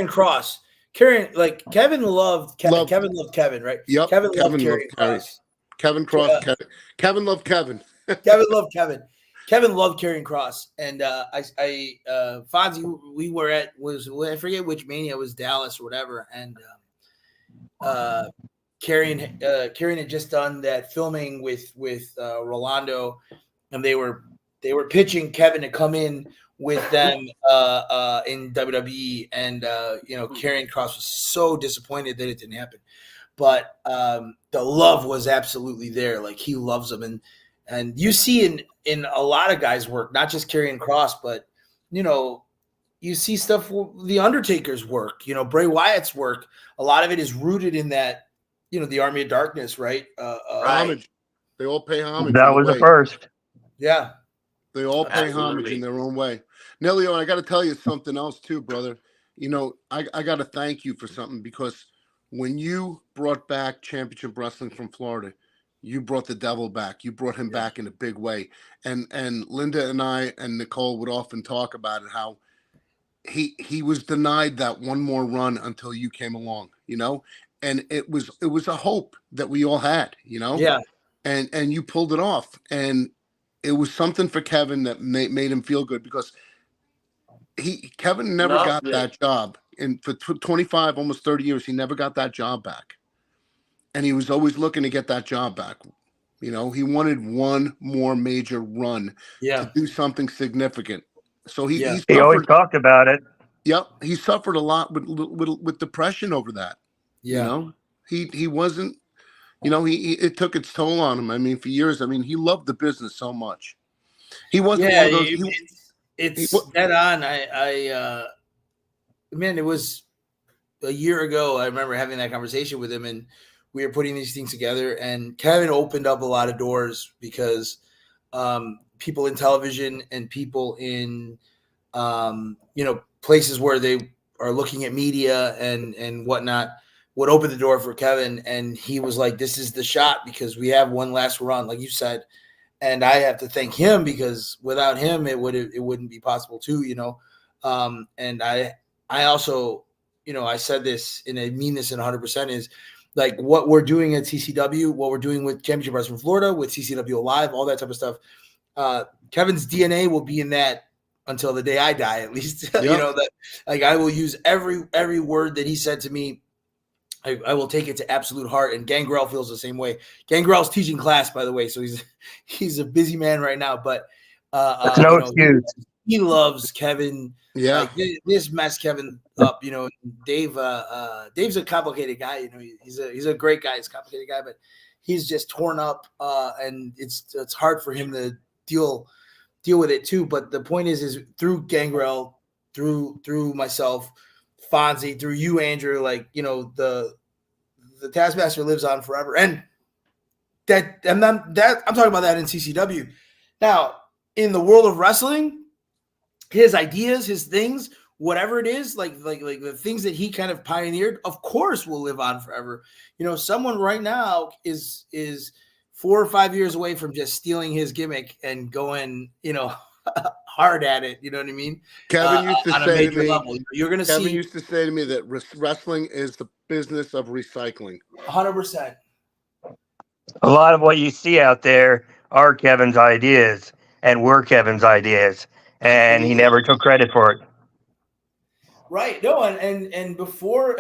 Kross. Kevin loved Kevin. Kevin loved Kevin, right? Yep. Kevin loved Karrion Kross. Kevin Kross. Kevin loved Kevin. Kevin loved Kevin. Kevin loved Karrion Kross. And Fonzie, we were at I forget which Mania, it was Dallas or whatever, and Karrion had just done that filming with Rolando, and they were pitching Kevin to come in with them in WWE, and Karrion Kross was so disappointed that it didn't happen, but the love was absolutely there. Like, he loves them, and you see in a lot of guys' work, not just Karrion Kross, but you see stuff, the Undertaker's work, Bray Wyatt's work. A lot of it is rooted in that, the Army of Darkness, right? Homage. They all pay homage. That was the first. Yeah. They all pay homage in their own way. Nelio, I got to tell you something else too, brother. I got to thank you for something, because when you brought back Championship Wrestling from Florida, you brought the devil back. You brought him back in a big way. And Linda and I and Nicole would often talk about it, how he was denied that one more run until you came along, and it was a hope that we all had, Yeah. And you pulled it off. And it was something for Kevin that made him feel good, because Kevin never got that job. And for 25, almost 30 years, he never got that job back. And he was always looking to get that job back. He wanted one more major run to do something significant. So he always talked about it. Yep. He suffered a lot with depression over that. Yeah. He wasn't, it took its toll on him. I mean, for years, he loved the business so much. He wasn't one of those. It's dead on. Man, it was a year ago. I remember having that conversation with him, and we were putting these things together, and Kevin opened up a lot of doors, because people in television and people in, places where they are looking at media and whatnot would open the door for Kevin. And he was like, this is the shot, because we have one last run, like you said. And I have to thank him, because without him, it wouldn't be possible too, and I also, I said this, and I mean this in 100%, is like what we're doing at CCW, what we're doing with Championship Wrestling Florida, with CCW Alive, all that type of stuff. Kevin's DNA will be in that until the day I die, at least. Yep. That, like, I will use every word that he said to me. I will take it to absolute heart, and Gangrel feels the same way. Gangrel's teaching class, by the way, so he's a busy man right now. But that's no excuse. he loves Kevin. Yeah. Like this messed Kevin up. Dave. Dave's a complicated guy. He's a great guy. He's a complicated guy, but he's just torn up, and it's hard for him to deal with it too. But the point is through Gangrel, through myself, Fonzie, through you, Andrew, like the Taskmaster lives on forever, and I'm talking about that in CCW. Now, in the world of wrestling, his ideas, his things, whatever it is, like the things that he kind of pioneered, of course, will live on forever. Someone right now is 4 or 5 years away from just stealing his gimmick and going, hard at it. You know what I mean? Kevin used to say to me, level. You're going to see. Kevin used to say to me that wrestling is the business of recycling. 100%. A lot of what you see out there are Kevin's ideas and were Kevin's ideas, and he never took credit for it. Right. No, and before,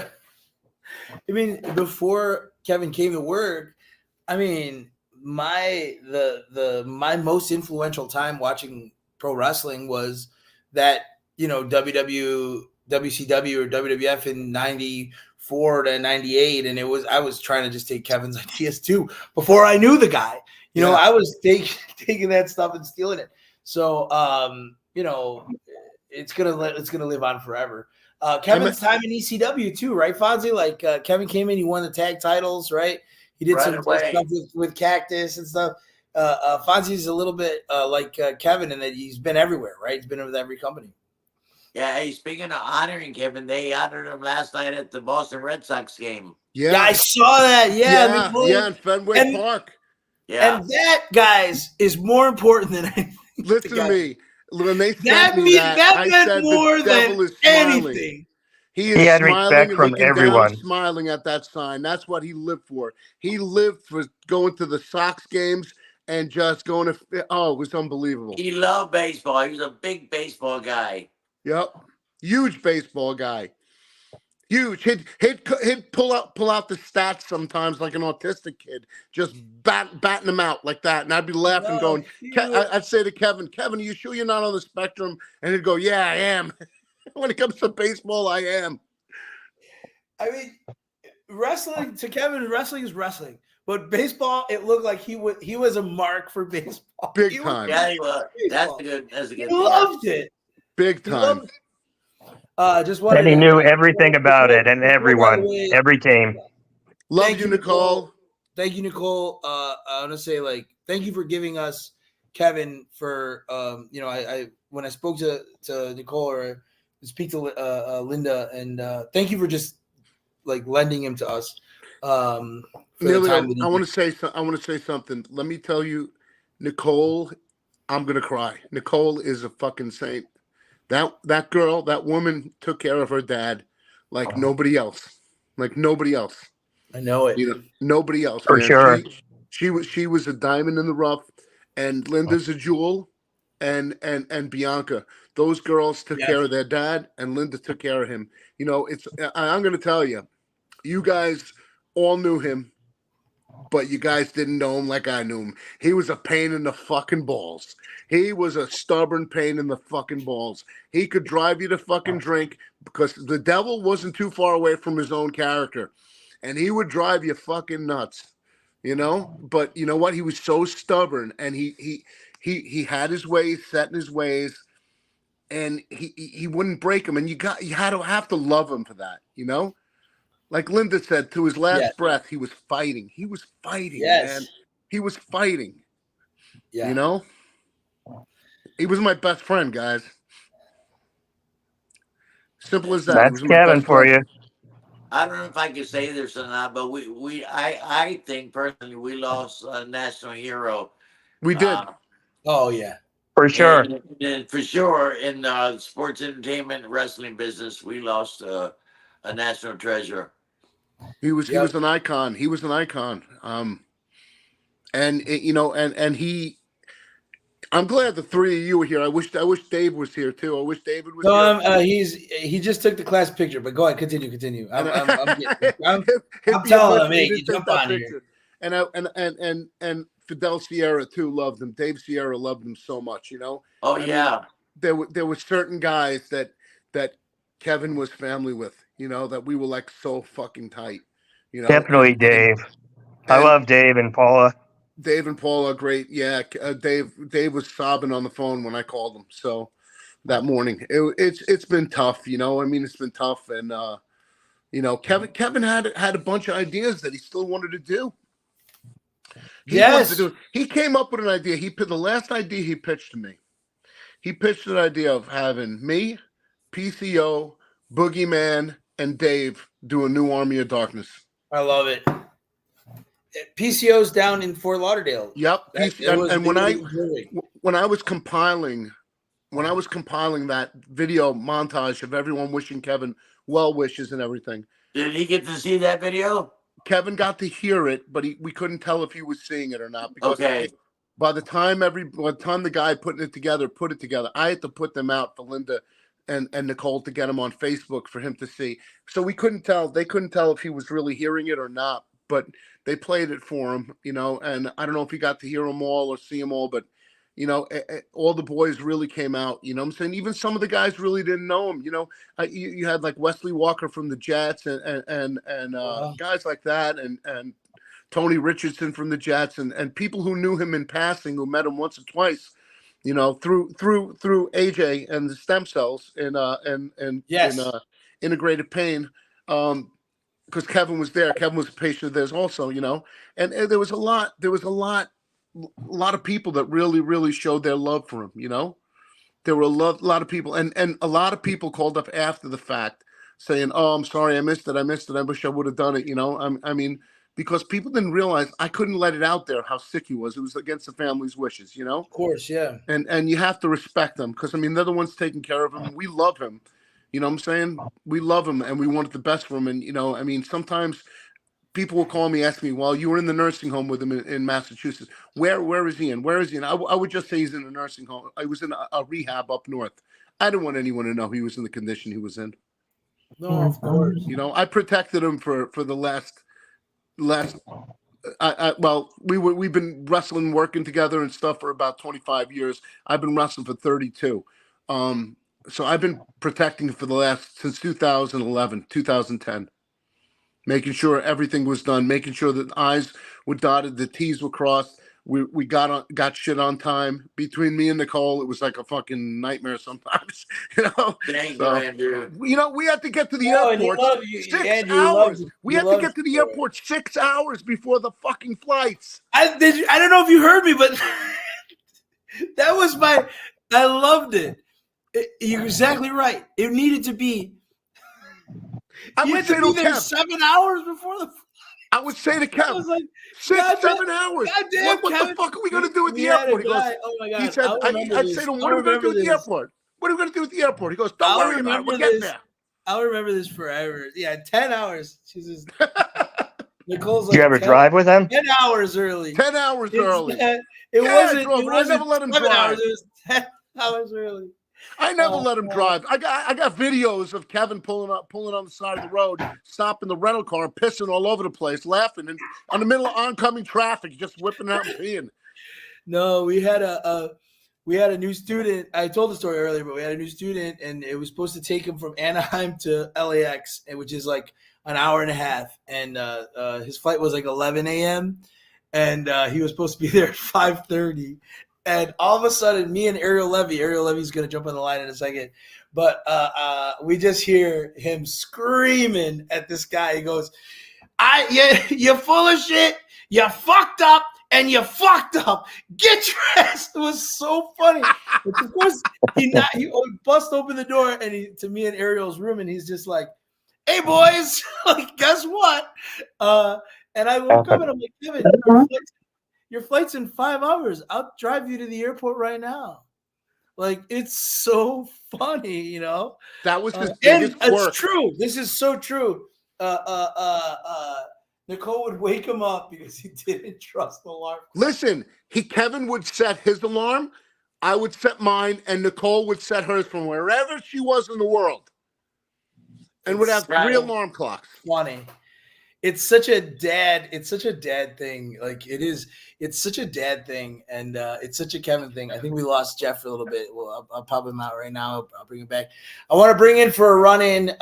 before Kevin came to work, my most influential time watching pro wrestling was that WCW or WWF in 94 to 98, and I was trying to just take Kevin's ideas too before I knew the guy. I was taking that stuff and stealing it. So it's gonna live on forever. Kevin's time in ECW too, right, Fonzie? Like Kevin came in, he won the tag titles, right? He did some stuff with Cactus and stuff. Fonzie's a little bit like Kevin in that he's been everywhere, right? He's been with every company. Yeah, hey, speaking of honoring Kevin, they honored him last night at the Boston Red Sox game. Yeah, I saw that. Yeah, in Fenway Park. Yeah. And that, guys, is more important than anything. Listen to me. When they sent me that I said more the devil than is smiling. Anything. He is had smiling respect and from looking everyone. down, smiling at that sign. That's what he lived for. He lived for going to the Sox games and just going to. Oh, it was unbelievable. He loved baseball. He was a big baseball guy. Yep, huge baseball guy. Huge. He'd pull out the stats sometimes like an autistic kid, just batting them out like that, and I'd be laughing, going. I'd say to Kevin, are you sure you're not on the spectrum? And he'd go, yeah, I am. When it comes to baseball, I am. Wrestling to Kevin, wrestling is wrestling, but baseball, it looked like he was a mark for baseball. Big time. Yeah, he was. That's a good. He loved it. Big time. And he knew everything about it and everyone, every team. Love you, Nicole. Thank you, Nicole. I want to say, thank you for giving us Kevin for, I when I spoke to Nicole or speak to Linda, and thank you for just lending him to us. Nelio, I want to say something. Let me tell you, Nicole, I'm gonna cry. Nicole is a fucking saint. That girl, that woman took care of her dad like nobody else. Like nobody else. I know it. Nobody else. For sure. She was a diamond in the rough, and Linda's a jewel, and Bianca. Those girls took care of their dad, and Linda took care of him. I'm gonna tell you, you guys all knew him, but you guys didn't know him like I knew him. He was a pain in the fucking balls. He was a stubborn pain in the fucking balls. He could drive you to fucking drink because the devil wasn't too far away from his own character. And he would drive you fucking nuts, But you know what? He was so stubborn, and he had his ways, set in his ways, and he wouldn't break them. And you have to love him for that, Like Linda said, to his last breath, he was fighting. He was fighting, man. He was fighting. Yeah. He was my best friend, guys. Simple as that. That's Kevin for you. I don't know if I can say this or not, but I think personally we lost a national hero. We did. Oh yeah, for sure. And for sure, in the sports entertainment wrestling business, we lost a national treasure. He was an icon. He was an icon. And he. I'm glad the three of you were here. I wish Dave was here too. I wish David was here. He just took the class picture. But go ahead, continue. I'm telling him, hey, jump on here. And Fidel Sierra too loved him. Dave Sierra loved him so much. Oh yeah. there were certain guys that Kevin was family with, you know, that we were like so fucking tight, you know. Definitely Dave. I and love Dave and Paula. Dave and Paul are great. Yeah, Dave was sobbing on the phone when I called him. So that morning, it's been tough, you know. I mean, it's been tough, and you know, Kevin had a bunch of ideas that he still wanted to do. He came up with an idea. The last idea he pitched to me. He pitched an idea of having me, PCO, Boogeyman, and Dave do a new Army of Darkness. I love it. PCO's down in Fort Lauderdale. Yep. When I was compiling that video montage of everyone wishing Kevin well wishes and everything. Did he get to see that video? Kevin got to hear it, but we couldn't tell if he was seeing it or not. Because by the time the guy put it together, I had to put them out for Linda and Nicole to get him on Facebook for him to see. So we couldn't tell. They couldn't tell if he was really hearing it or not. But they played it for him, you know. And I don't know if he got to hear them all or see them all, but you know, all the boys really came out. You know what I'm saying? Even some of the guys really didn't know him. You know, you had like Wesley Walker from the Jets and guys like that, and Tony Richardson from the Jets, and people who knew him in passing, who met him once or twice, you know, through AJ and the stem cells in integrated pain, because Kevin was there. Kevin was a patient of theirs also, you know, and there was a lot of people that really showed their love for him, you know. There were a lot of people, and a lot of people called up after the fact saying, "Oh, I'm sorry, I missed it. I wish I would have done it." You know, I mean, because people didn't realize I couldn't let it out there how sick he was. It was against the family's wishes, you know. Of course, yeah. And you have to respect them, because I mean they're the ones taking care of him. We love him, you know what I'm saying? We love him, and we want the best for him. And you know, I mean, sometimes people will call me, ask me, "Well, you were in the nursing home with him in Massachusetts. Where is he in? Where is he in?" I would just say he's in a nursing home. I was in a rehab up north. I didn't want anyone to know he was in the condition he was in. No, of course. You know, I protected him for the last. We've been wrestling, working together and stuff for about 25 years. I've been wrestling for 32. So I've been protecting him since 2011, 2010. Making sure everything was done, making sure that the I's were dotted, the T's were crossed. We got shit on time. Between me and Nicole, it was like a fucking nightmare sometimes. You know, thank you, Andrew. You know, we had to get to the airport 6 hours. We had to get to the airport 6 hours before the fucking flights. I don't know if you heard me, but that was I loved it. You're exactly right. It needed to be. I would say to Kevin, 7 hours before the. I would say to Kevin, like, 7 hours. Goddamn, what the fuck are we going to do at the airport? He goes, oh my God. He said, I'd say to him, what are we going to do at the airport? What are we going to do at the airport? He goes, don't worry about it. We're getting there. I'll remember this forever. Yeah, 10 hours. Jesus. Nicole's like, did you ever drive with him? 10 hours early. 10 hours early. It wasn't. I never let him drive. Hours, it was 10 hours early. I never let him drive. I got videos of Kevin pulling on the side of the road, stopping the rental car, pissing all over the place, laughing, and on the middle of oncoming traffic, just whipping out and peeing. No, we had a new student. I told the story earlier, but we had a new student, and it was supposed to take him from Anaheim to LAX, which is like an hour and a half. And his flight was like 11 a.m. and he was supposed to be there at 5:30. And all of a sudden, me and Ariel Levy's going to jump on the line in a second, but we just hear him screaming at this guy. He goes, you're full of shit, you fucked up, and you fucked up. Get dressed. It was so funny. But of course, he bust open the door and to me and Ariel's room, and he's just like, "Hey, boys, like, guess what?" And I woke up and I'm like, "Kevin, your flight's in 5 hours. I'll drive you to the airport right now." Like, it's so funny, you know. That was his biggest quirk. It's true. This is so true. Nicole would wake him up because he didn't trust the alarm. Listen, Kevin would set his alarm, I would set mine, and Nicole would set hers from wherever she was in the world, and would have 3 alarm clocks. Funny. it's such a dad thing. Like it's such a dad thing, and it's such a Kevin thing. I think we lost Jeff for a little bit. Well, I'll pop him out right now. I'll bring him back. I want to bring in for a run-in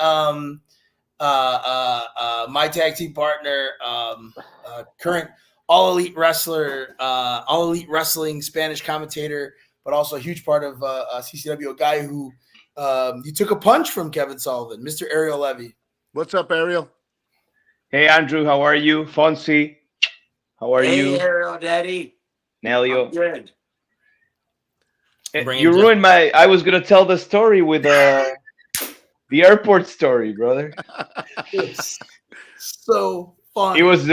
my tag team partner, current All Elite wrestler, All Elite Wrestling Spanish commentator, but also a huge part of CCW, a guy who you took a punch from Kevin Sullivan, Mr. Ariel Levy. What's up, Ariel? Hey, Andrew, how are you? Fonzie, how are you? Hey, Ariel, Daddy. Nelio. Good. You ruined my. I was gonna tell the story with the airport story, brother. It's so fun. It was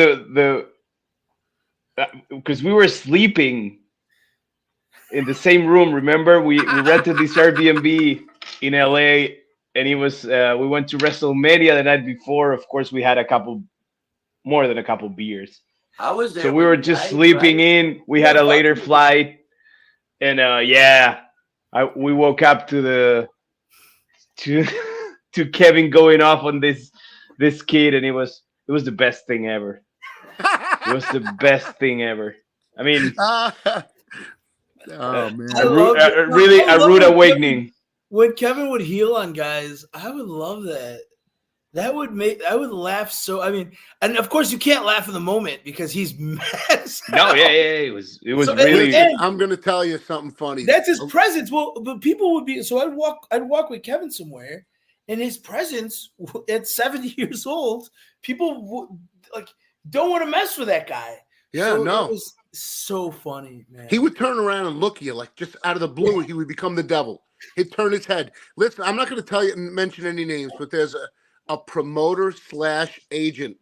because we were sleeping in the same room. Remember, we rented this Airbnb in LA, and it was we went to WrestleMania the night before. Of course, we had more than a couple beers. I was there. So we were just sleeping in. We had a later flight, and we woke up to Kevin going off on this kid, and it was the best thing ever. It was the best thing ever. I mean, Oh man, a rude awakening. When Kevin would heel on guys, I would love that. I would laugh so. I mean, and of course you can't laugh in the moment because he's mad. No, yeah, it was So, really. I'm gonna tell you something funny. That's his presence. Well, but people would be. So I'd walk with Kevin somewhere, and his presence at 70 years old, people would don't want to mess with that guy. Yeah, so no. It was so funny, man. He would turn around and look at you like just out of the blue. He would become the devil. He'd turn his head. Listen, I'm not going to mention any names, but there's a promoter / agent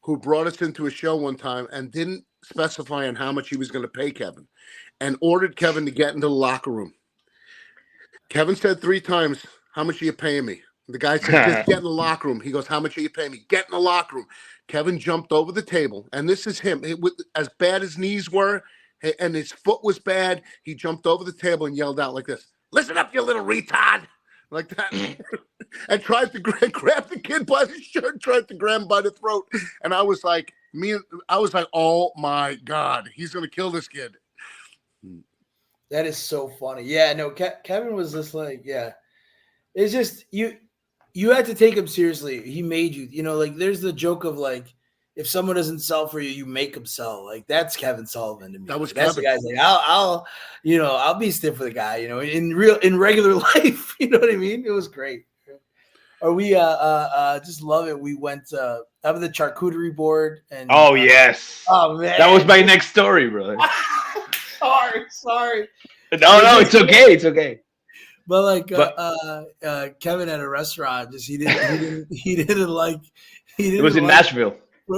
who brought us into a show one time and didn't specify on how much he was going to pay Kevin, and ordered Kevin to get into the locker room. Kevin said 3 times, "How much are you paying me?" The guy said, "Just get in the locker room." He goes, "How much are you paying me?" "Get in the locker room." Kevin jumped over the table, and this is him. As bad as knees were, and his foot was bad, he jumped over the table and yelled out like this, "Listen up, you little retard!" Like that, and tried to grab the kid by the shirt, tried to grab him by the throat, and I was like, "Oh my God, he's gonna kill this kid." That is so funny. Yeah, no, Kevin was just like, yeah, it's just you had to take him seriously. He made you, like there's the joke of like, if someone doesn't sell for you, you make them sell. Like that's Kevin Sullivan to me. That was that's Kevin. The guy's like, I'll be stiff for the guy, in regular life. You know what I mean? It was great. Or we just love it. We went out of the charcuterie board and Yes. Oh man. That was my next story, brother. Sorry. No, it's okay. It's okay. But Kevin at a restaurant, just he didn't like. It was in Nashville.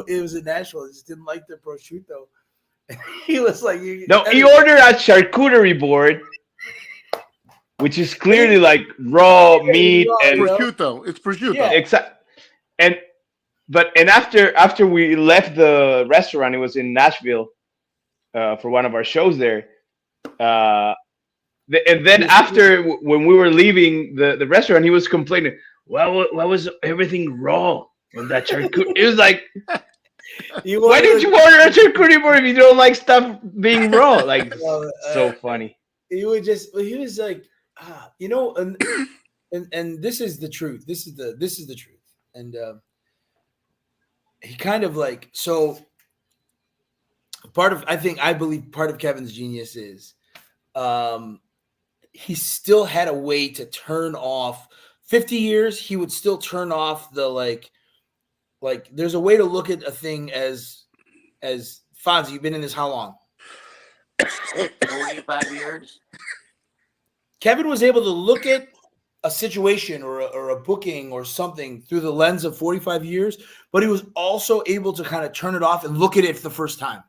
It was in Nashville. He just didn't like the prosciutto. He was like, no, he ordered a charcuterie board, which is clearly like raw meat and prosciutto. It's prosciutto. Yeah. Exactly. And after we left the restaurant, it was in Nashville for one of our shows there. And then after, when we were leaving the restaurant, he was complaining, "Well, why was everything raw on that charcuterie?" It was like, why did you order a charcuterie board if you don't like stuff being raw? Like, so funny. He was like, and this is the truth. This is the truth. And he kind of like, so I believe part of Kevin's genius is, he still had a way to turn off 50 years. He would still turn off the like there's a way to look at a thing as Fonzie, you've been in this how long? 45 years. Kevin was able to look at a situation or a booking or something through the lens of 45 years, but he was also able to kind of turn it off and look at it for the first time.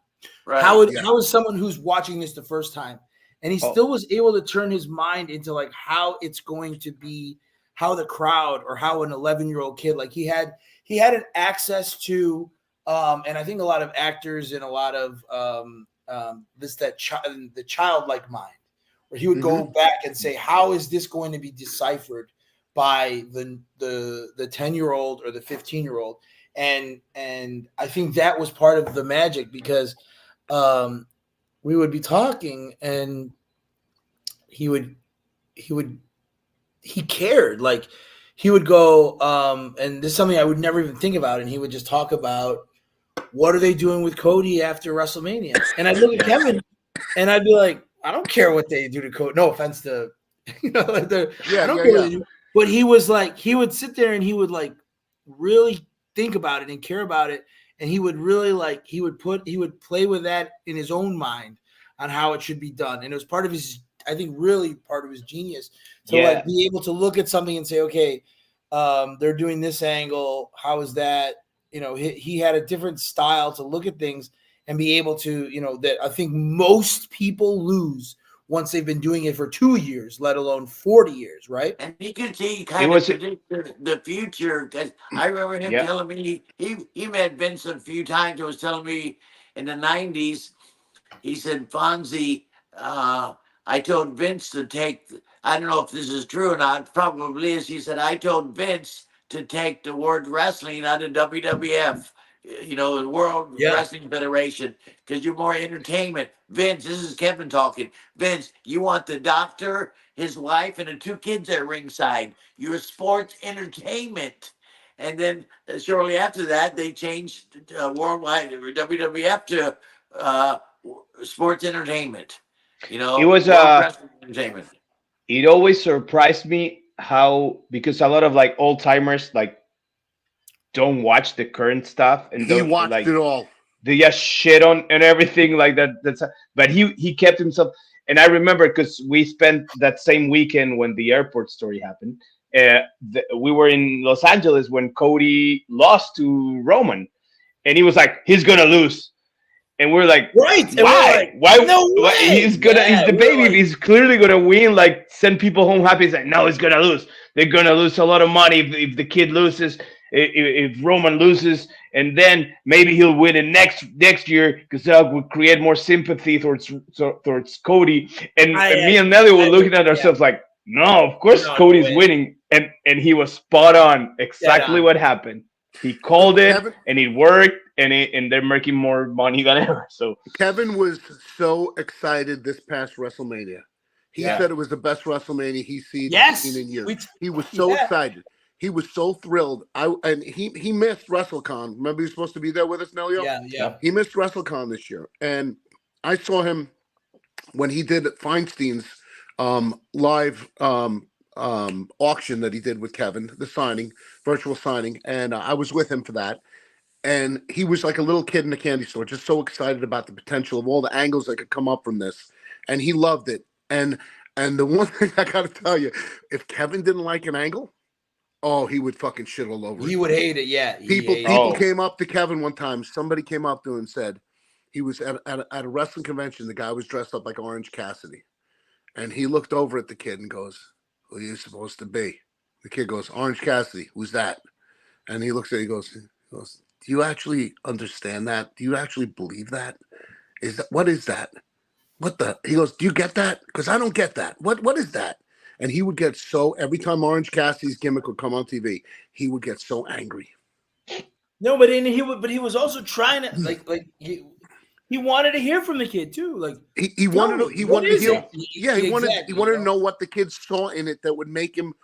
Right. How is someone who's watching this the first time? And he still was able to turn his mind into like how it's going to be, how the crowd or how an 11-year-old kid, like he had an access to, and I think a lot of actors and a lot of the childlike mind, where he would go back and say, how is this going to be deciphered by the 10-year-old or the 15-year-old? and I think that was part of the magic, because we would be talking, and he cared. Like, he would go, and this is something I would never even think about, and he would just talk about, what are they doing with Cody after WrestleMania? And I'd look at Kevin, and I'd be like, I don't care what they do to Cody. No offense to, I don't care what they do. But he was like, he would sit there and he would like really think about it and care about it. And he would really like, he would play with that in his own mind on how it should be done. And it was part of his, I think, really part of his genius to like be able to look at something and say, okay, they're doing this angle. How is that? You know, he had a different style to look at things and be able to, you know, that I think most people lose once they've been doing it for 2 years, let alone 40 years, right? And he could see kind of predict the future, because I remember him telling me, he met Vince a few times. He was telling me in the 90s, he said, Fonzie, I told Vince to take, I don't know if this is true or not, probably is. He said, I told Vince to take the word wrestling out of WWF, you know, the World Wrestling Federation, because you're more entertainment. Vince, this is Kevin talking. Vince, you want the doctor, his wife, and the 2 kids at ringside. You're sports entertainment. And then shortly after that, they changed worldwide, or WWF, to sports entertainment. You know, it was wrestling entertainment. It always surprised me how, because a lot of like old timers like don't watch the current stuff and He don't watched like it all. They just shit on and everything like that. But he kept himself. And I remember, because we spent that same weekend when the airport story happened. We were in Los Angeles when Cody lost to Roman, and he was like, he's gonna lose. And we're like, right? Why? Like, Why? No way. He's gonna. He's the baby. Like, he's clearly gonna win. Like, send people home happy. He's like, no, he's gonna lose. They're gonna lose a lot of money if the kid loses. If Roman loses, and then maybe he'll win it next year, because that would create more sympathy towards Cody. And me and Nelio were looking at ourselves like, no, of course Cody's winning. And he was spot on. Exactly what happened. He called it, and it worked, and they're making more money than ever. So Kevin was so excited this past WrestleMania. He said it was the best WrestleMania he's seen in years. He was so excited. He was so thrilled. And he missed WrestleCon. Remember, he was supposed to be there with us, Nelio? Yeah. He missed WrestleCon this year, and I saw him when he did Feinstein's live auction that he did with Kevin, the signing, virtual signing, and I was with him for that. And he was like a little kid in a candy store, just so excited about the potential of all the angles that could come up from this. And he loved it. And the one thing I got to tell you, if Kevin didn't like an angle, oh, he would fucking shit all over it. He would hate it, yeah. People came up to Kevin one time. Somebody came up to him and said, he was at a wrestling convention. The guy was dressed up like Orange Cassidy. And he looked over at the kid and goes, who are you supposed to be? The kid goes, Orange Cassidy. Who's that? And he looks at it, he goes, do you actually understand that? Do you actually believe that? What is that? What the? He goes, do you get that? Because I don't get that. What is that? And he would get so, every time Orange Cassidy's gimmick would come on TV, he would get so angry. No, but he was also trying to like he wanted to hear from the kid too. Like he wanted to hear. Yeah, he wanted to know what the kids saw in it that would make him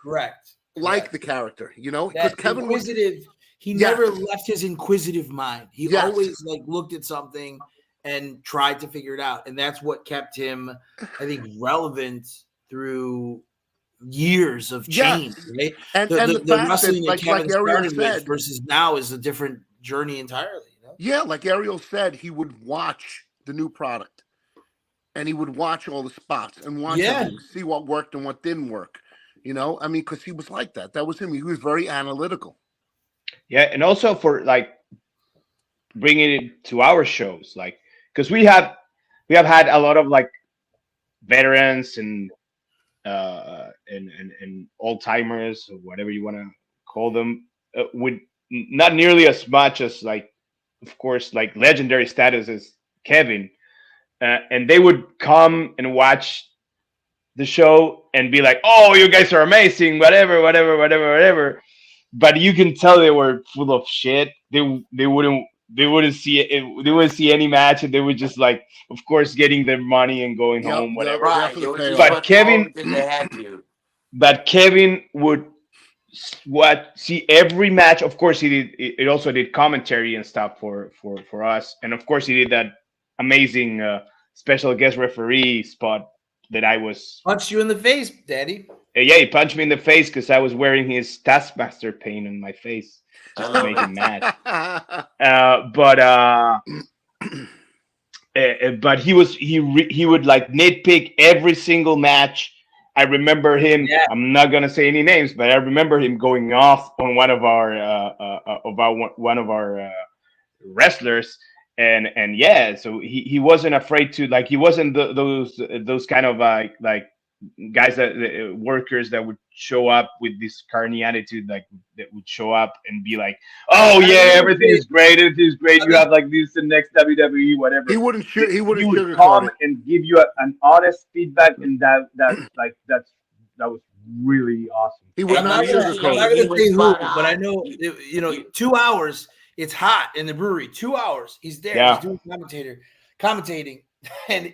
like the character. You know, because Kevin was inquisitive. He never left his inquisitive mind. He always like looked at something and tried to figure it out, and that's what kept him, I think, relevant through years of change. Right? And the wrestling that, that Kevin started said, with versus now is a different journey entirely. You know? Yeah, like Ariel said, he would watch the new product, and he would watch all the spots and watch everything, see what worked and what didn't work. You know, I mean, because he was like that. That was him. He was very analytical. Yeah, and also for like bringing it to our shows, like because we have had a lot of like veterans and old timers or whatever you want to call them, with not nearly as much as like, of course, like legendary status as Kevin, and they would come and watch the show and be like, "Oh, you guys are amazing," whatever. but you can tell they were full of shit. They wouldn't see it. They wouldn't see any match, and they would just like, of course, getting their money and going Yep, home, yep, whatever. Right. for They the were just payoff. But putting over Kevin, because they had to. but Kevin would see every match. Of course, he did. It also did commentary and stuff for us, and of course, he did that amazing special guest referee spot that I was. Punched you in the face, Daddy. Yeah, he punched me in the face because I was wearing his Taskmaster paint on my face I just to love make it. him mad. But he would like nitpick every single match. I remember him. Yeah. I'm not gonna say any names, but I remember him going off on one of our wrestlers, and yeah, so he wasn't afraid to, like, he wasn't those kind of like guys that workers that would show up with this carny attitude, like that would show up and be like, oh yeah, everything is great, you have like this the next WWE, whatever. He wouldn't He would sugarcoat come it. and give you an honest feedback, and that was really awesome. He I'm wouldn't not gonna sugarcoat it. say who, spot but I on. know 2 hours. It's hot in the brewery. 2 hours. He's there. Yeah. He's doing commentating, and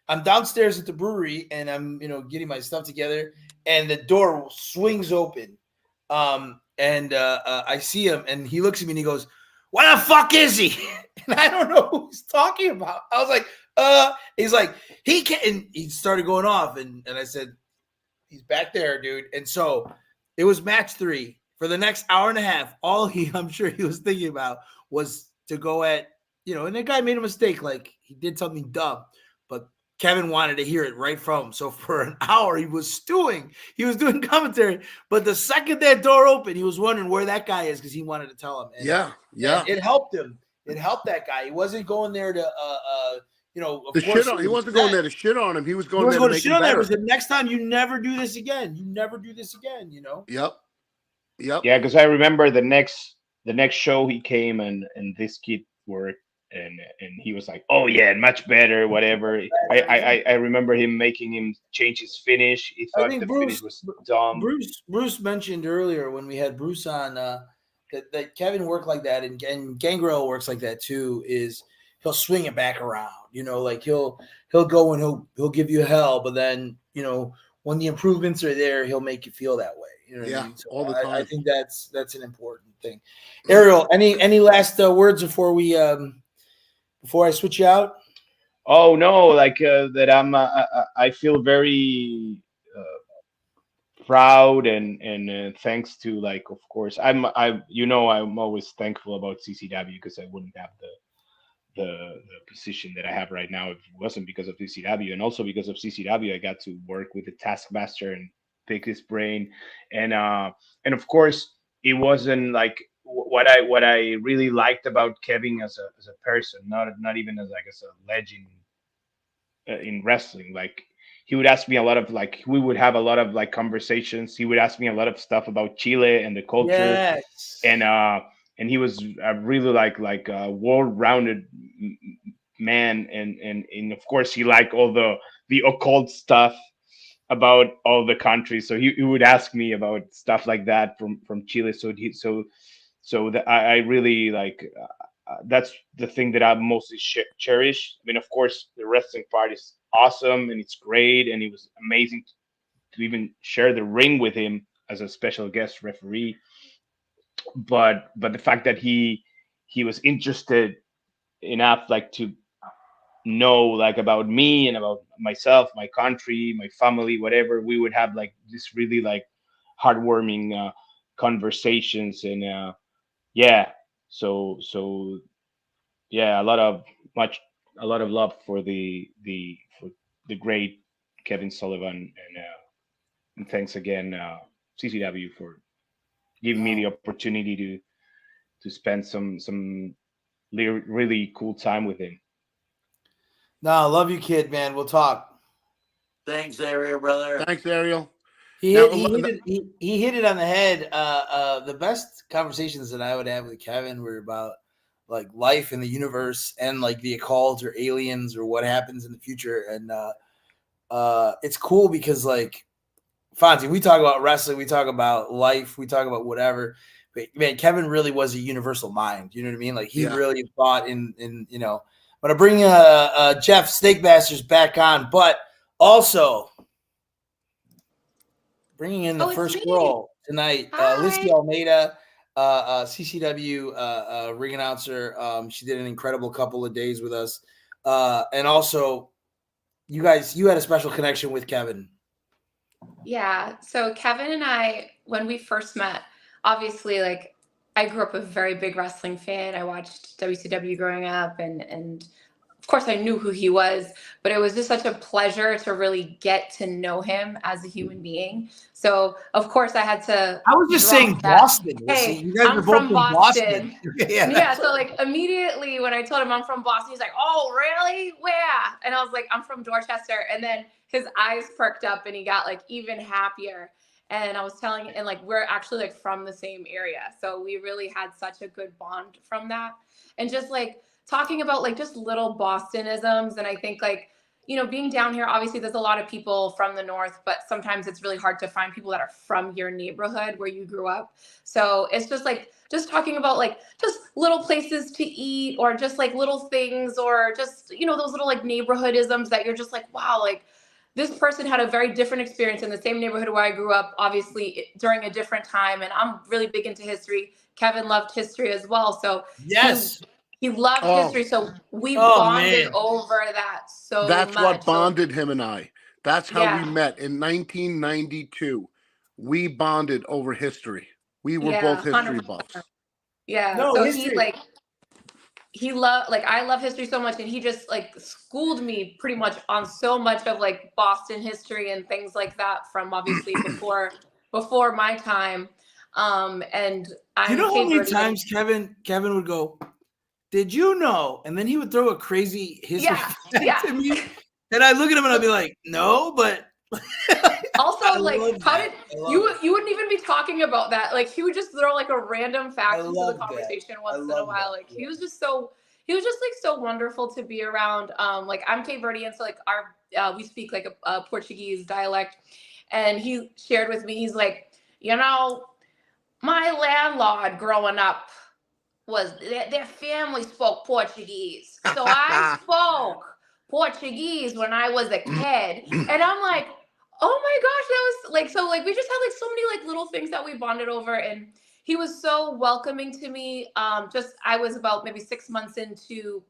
I'm downstairs at the brewery, and I'm getting my stuff together, and the door swings open, and I see him, and he looks at me and he goes, "What the fuck is he?" And I don't know who he's talking about. I was like, he's like, he can't. And he started going off, and I said, he's back there, dude. And so it was match 3 for the next hour and a half. All I'm sure he was thinking about was to go at, and the guy made a mistake. Like, he did something dumb, but Kevin wanted to hear it right from him. So for an hour, he was stewing. He was doing commentary. But the second that door opened, he was wondering where that guy is because he wanted to tell him. And, Yeah. and it helped him. It helped that guy. He wasn't going there to, of He course, wasn't going there to shit on him. He was going there to make him on better. there. The next time, you never do this again. You never do this again. Yep. Yeah, because I remember the next show he came and this kid worked, and he was like, oh yeah, much better, whatever. I remember him making him change his finish. He thought the finish was dumb. Bruce mentioned earlier when we had Bruce on that Kevin worked like that, and Gangrel works like that too. Is he'll swing it back around, like he'll go and he'll give you hell, but then when the improvements are there, he'll make you feel that way. What I mean? So all the time. I think that's an important thing. Ariel, any last words before I switch you out? Oh no, like that I feel very proud and thanks to, like, of course I'm always thankful about CCW, because I wouldn't have the position that I have right now if it wasn't because of CCW. And also because of CCW, I got to work with the Taskmaster and pick his brain, and of course it wasn't like what I really liked about Kevin as a person, not even as a legend in wrestling. Like, he would ask me a lot of, like, we would have a lot of like conversations. He would ask me a lot of stuff about Chile and the culture. Yes. And he was a really like a world-rounded man, and of course he liked all the occult stuff about all the countries. So he would ask me about stuff like that from Chile. So that I really like. That's the thing that I mostly cherish. I mean, of course, the wrestling part is awesome and it's great, and it was amazing to even share the ring with him as a special guest referee. But the fact that he was interested enough, like, to know, like, about me and about myself, my country, my family, whatever, we would have like this really like heartwarming conversations, and yeah, so yeah, a lot of love for the great Kevin Sullivan, and thanks again, CCW, for giving me the opportunity to spend some really cool time with him. No, love you, kid, man. We'll talk. Thanks, Ariel, brother. Thanks, Ariel. He hit it on the head. The best conversations that I would have with Kevin were about like life in the universe and like the occult or aliens or what happens in the future. And it's cool because, like, Fonzie, we talk about wrestling, we talk about life, we talk about whatever. man, Kevin really was a universal mind. You know what I mean? Like he Yeah. really thought in you know. I'm gonna bring Jeff Snakemasters back on, but also bringing in the first girl tonight, Lissy Almeida, CCW ring announcer. She did an incredible couple of days with us, and also you had a special connection with Kevin. Yeah. So Kevin and I, when we first met, obviously, like I grew up a very big wrestling fan. I watched WCW growing up, and of course I knew who he was, but it was just such a pleasure to really get to know him as a human being. So of course I had to. I was just saying Boston. Hey, you guys are both from Boston. Yeah. So like immediately when I told him I'm from Boston, he's like, "Oh, really? Where?" And I was like, "I'm from Dorchester." And then his eyes perked up and he got like even happier. And I was telling him, and like we're actually like from the same area, so we really had such a good bond from that. And just like talking about like just little Bostonisms. And I think like, you know, being down here, obviously there's a lot of people from the north, but sometimes it's really hard to find people that are from your neighborhood where you grew up. So it's just like just talking about like just little places to eat, or just like little things, or just, you know, those little like neighborhoodisms that you're just like, wow, like this person had a very different experience in the same neighborhood where I grew up, obviously during a different time. And I'm really big into history. Kevin loved history as well. So yes, he loved history. So we bonded over that so That's much. what bonded him and I. That's how we met in 1992. We bonded over history. We were both history 100%. buffs. Yeah. No, so history. he loved, like, I love history so much, and he just like schooled me pretty much on so much of like Boston history and things like that from obviously before my time. And you know how many times Kevin would go, "Did you know?" And then he would throw a crazy history to me, and I look at him and I'd be like, "No," but also like how did you wouldn't even be talking about that, like he would just throw like a random fact into the conversation once in a while. Like he was just like so wonderful to be around. Like I'm Cape Verdean, so like our we speak like a Portuguese dialect, and he shared with me, he's like, you know, my landlord growing up was their family spoke Portuguese, so I spoke Portuguese when I was a kid. And I'm like, oh my gosh, that was like, so like we just had like so many like little things that we bonded over. And he was so welcoming to me. Just I was about maybe 6 months into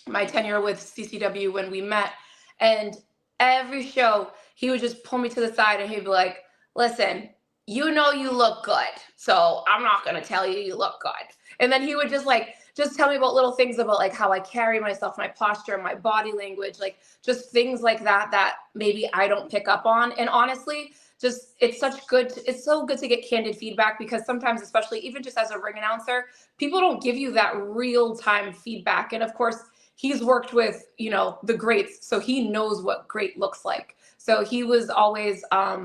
my tenure with CCW when we met, and every show he would just pull me to the side and he'd be like, listen, you know you look good, so I'm not going to tell you look good. And then he would just tell me about little things about like how I carry myself, my posture, my body language, like just things like that maybe I don't pick up on. And honestly, just it's so good to get candid feedback, because sometimes, especially even just as a ring announcer, people don't give you that real-time feedback. And of course, he's worked with, you know, the greats, so he knows what great looks like. So he was always,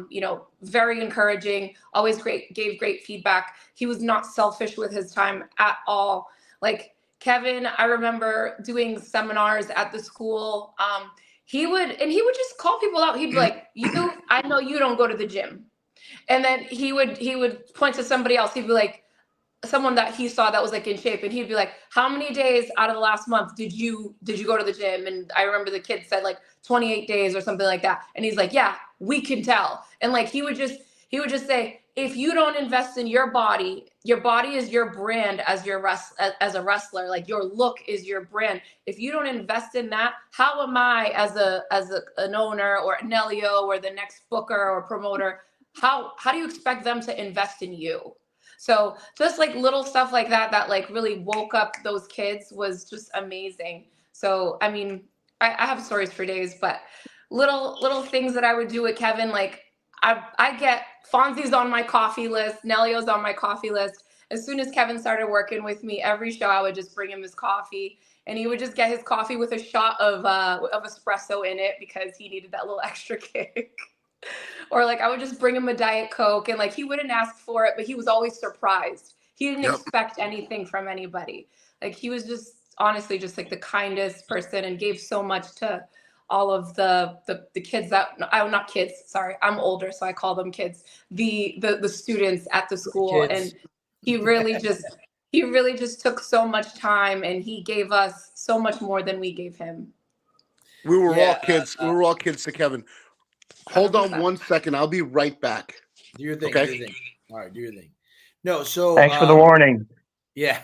you know, very encouraging, always gave great feedback. He was not selfish with his time at all. Like Kevin, I remember doing seminars at the school. He would just call people out. He'd be like, I know you don't go to the gym. And then he would point to somebody else. He'd be like, someone that he saw that was like in shape, and he'd be like, how many days out of the last month did you go to the gym? And I remember the kid said like 28 days or something like that. And he's like, yeah, we can tell. And like he would just say, if you don't invest in your body is your brand as a wrestler. Like your look is your brand. If you don't invest in that, how am I as an owner or a Nelio or the next booker or promoter, how do you expect them to invest in you? So just like little stuff like that like really woke up those kids was just amazing. So, I mean, I have stories for days, but little things that I would do with Kevin, like I get Fonzie's on my coffee list, Nelio's on my coffee list. As soon as Kevin started working with me, every show I would just bring him his coffee, and he would just get his coffee with a shot of espresso in it because he needed that little extra kick. Or like I would just bring him a Diet Coke, and like he wouldn't ask for it, but he was always surprised. He didn't expect anything from anybody. Like he was just honestly just like the kindest person, and gave so much to all of the kids that not kids, sorry, I'm older, so I call them kids. The students at the school. And he really just took so much time, and he gave us so much more than we gave him. We were all kids. We were all kids to Kevin. Hold 100%. on 1 second. I'll be right back. Do your thing. Okay. Do your thing. All right, do your thing. No, so Thanks for the warning. Yeah.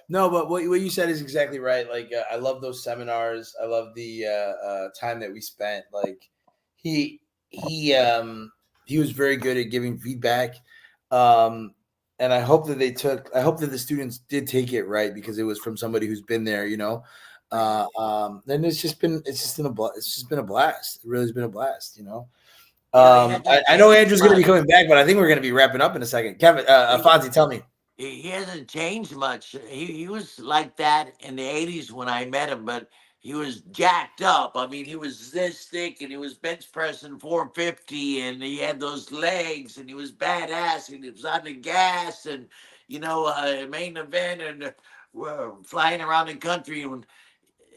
No, but what you said is exactly right. Like, I love those seminars. I love the time that we spent. Like, he was very good at giving feedback. And I hope that the students did take it right, because it was from somebody who's been there, you know. And it's just been a blast. It really has been a blast, you know. I know Andrew's going to be coming back, but I think we're going to be wrapping up in a second. Kevin, Fonzie, tell me. He hasn't changed much. He was like that in the 80s when I met him, but he was jacked up. I mean, he was this thick, and he was bench pressing 450, and he had those legs, and he was badass, and he was on the gas, and, you know, main event, and flying around the country. And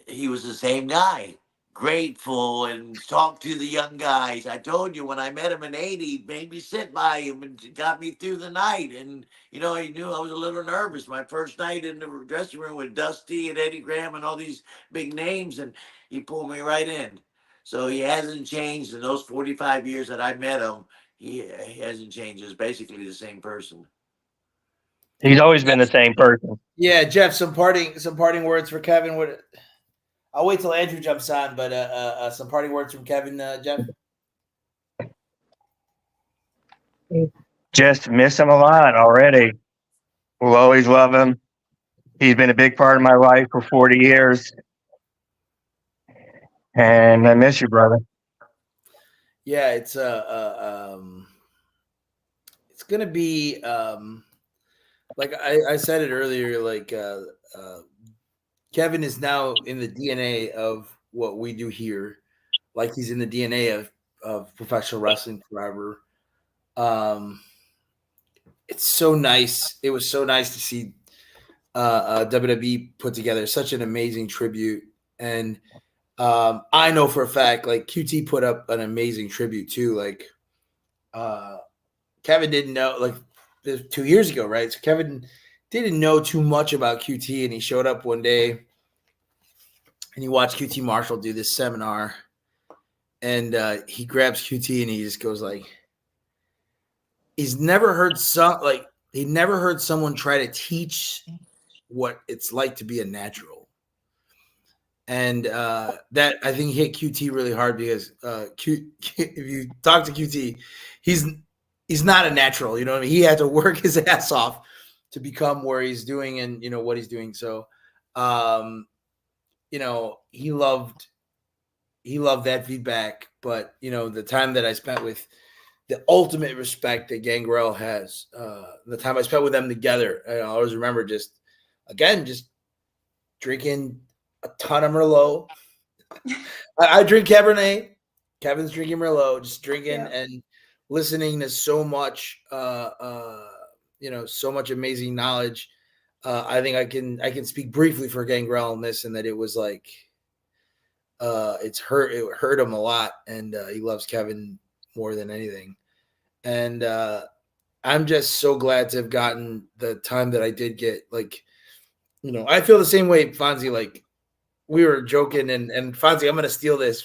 he was the same guy, grateful, and talked to the young guys. I told you, when I met him in 80, made me sit by him and got me through the night. And, you know, he knew I was a little nervous. My first night in the dressing room with Dusty and Eddie Graham and all these big names, and he pulled me right in. So he hasn't changed in those 45 years that I met him. He hasn't changed. He's basically the same person. He's always been the same person. Yeah, Jeff, some parting words for Kevin. I'll wait till Andrew jumps on, but some parting words from Kevin, Jeff. Just miss him a lot already. We'll always love him. He's been a big part of my life for 40 years. And I miss you, brother. Yeah, it's gonna be like I said it earlier, like Kevin is now in the DNA of what we do here, like he's in the DNA of professional wrestling forever. It's so nice. It was so nice to see WWE put together such an amazing tribute. And I know for a fact, like, QT put up an amazing tribute too. Like, Kevin didn't know, like, 2 years ago, right? So Kevin didn't know too much about QT, and he showed up one day and he watched QT Marshall do this seminar, and he grabs QT and he just goes like, he's never heard someone try to teach what it's like to be a natural. And that, I think, hit QT really hard, because if you talk to QT, he's not a natural, you know what I mean? He had to work his ass off to become where he's doing, and, you know, what he's doing. So, you know, he loved that feedback. But, you know, the time that I spent with the ultimate respect that Gangrel has, the time I spent with them together, I always remember just drinking a ton of Merlot. I drink Cabernet. Kevin's drinking Merlot, just drinking and listening to so much, you know, so much amazing knowledge. I think I can speak briefly for Gangrel on this, and that it was like, it hurt him a lot, and he loves Kevin more than anything. And I'm just so glad to have gotten the time that I did get. Like, you know, I feel the same way, Fonzie. Like, we were joking, and Fonzie, I'm going to steal this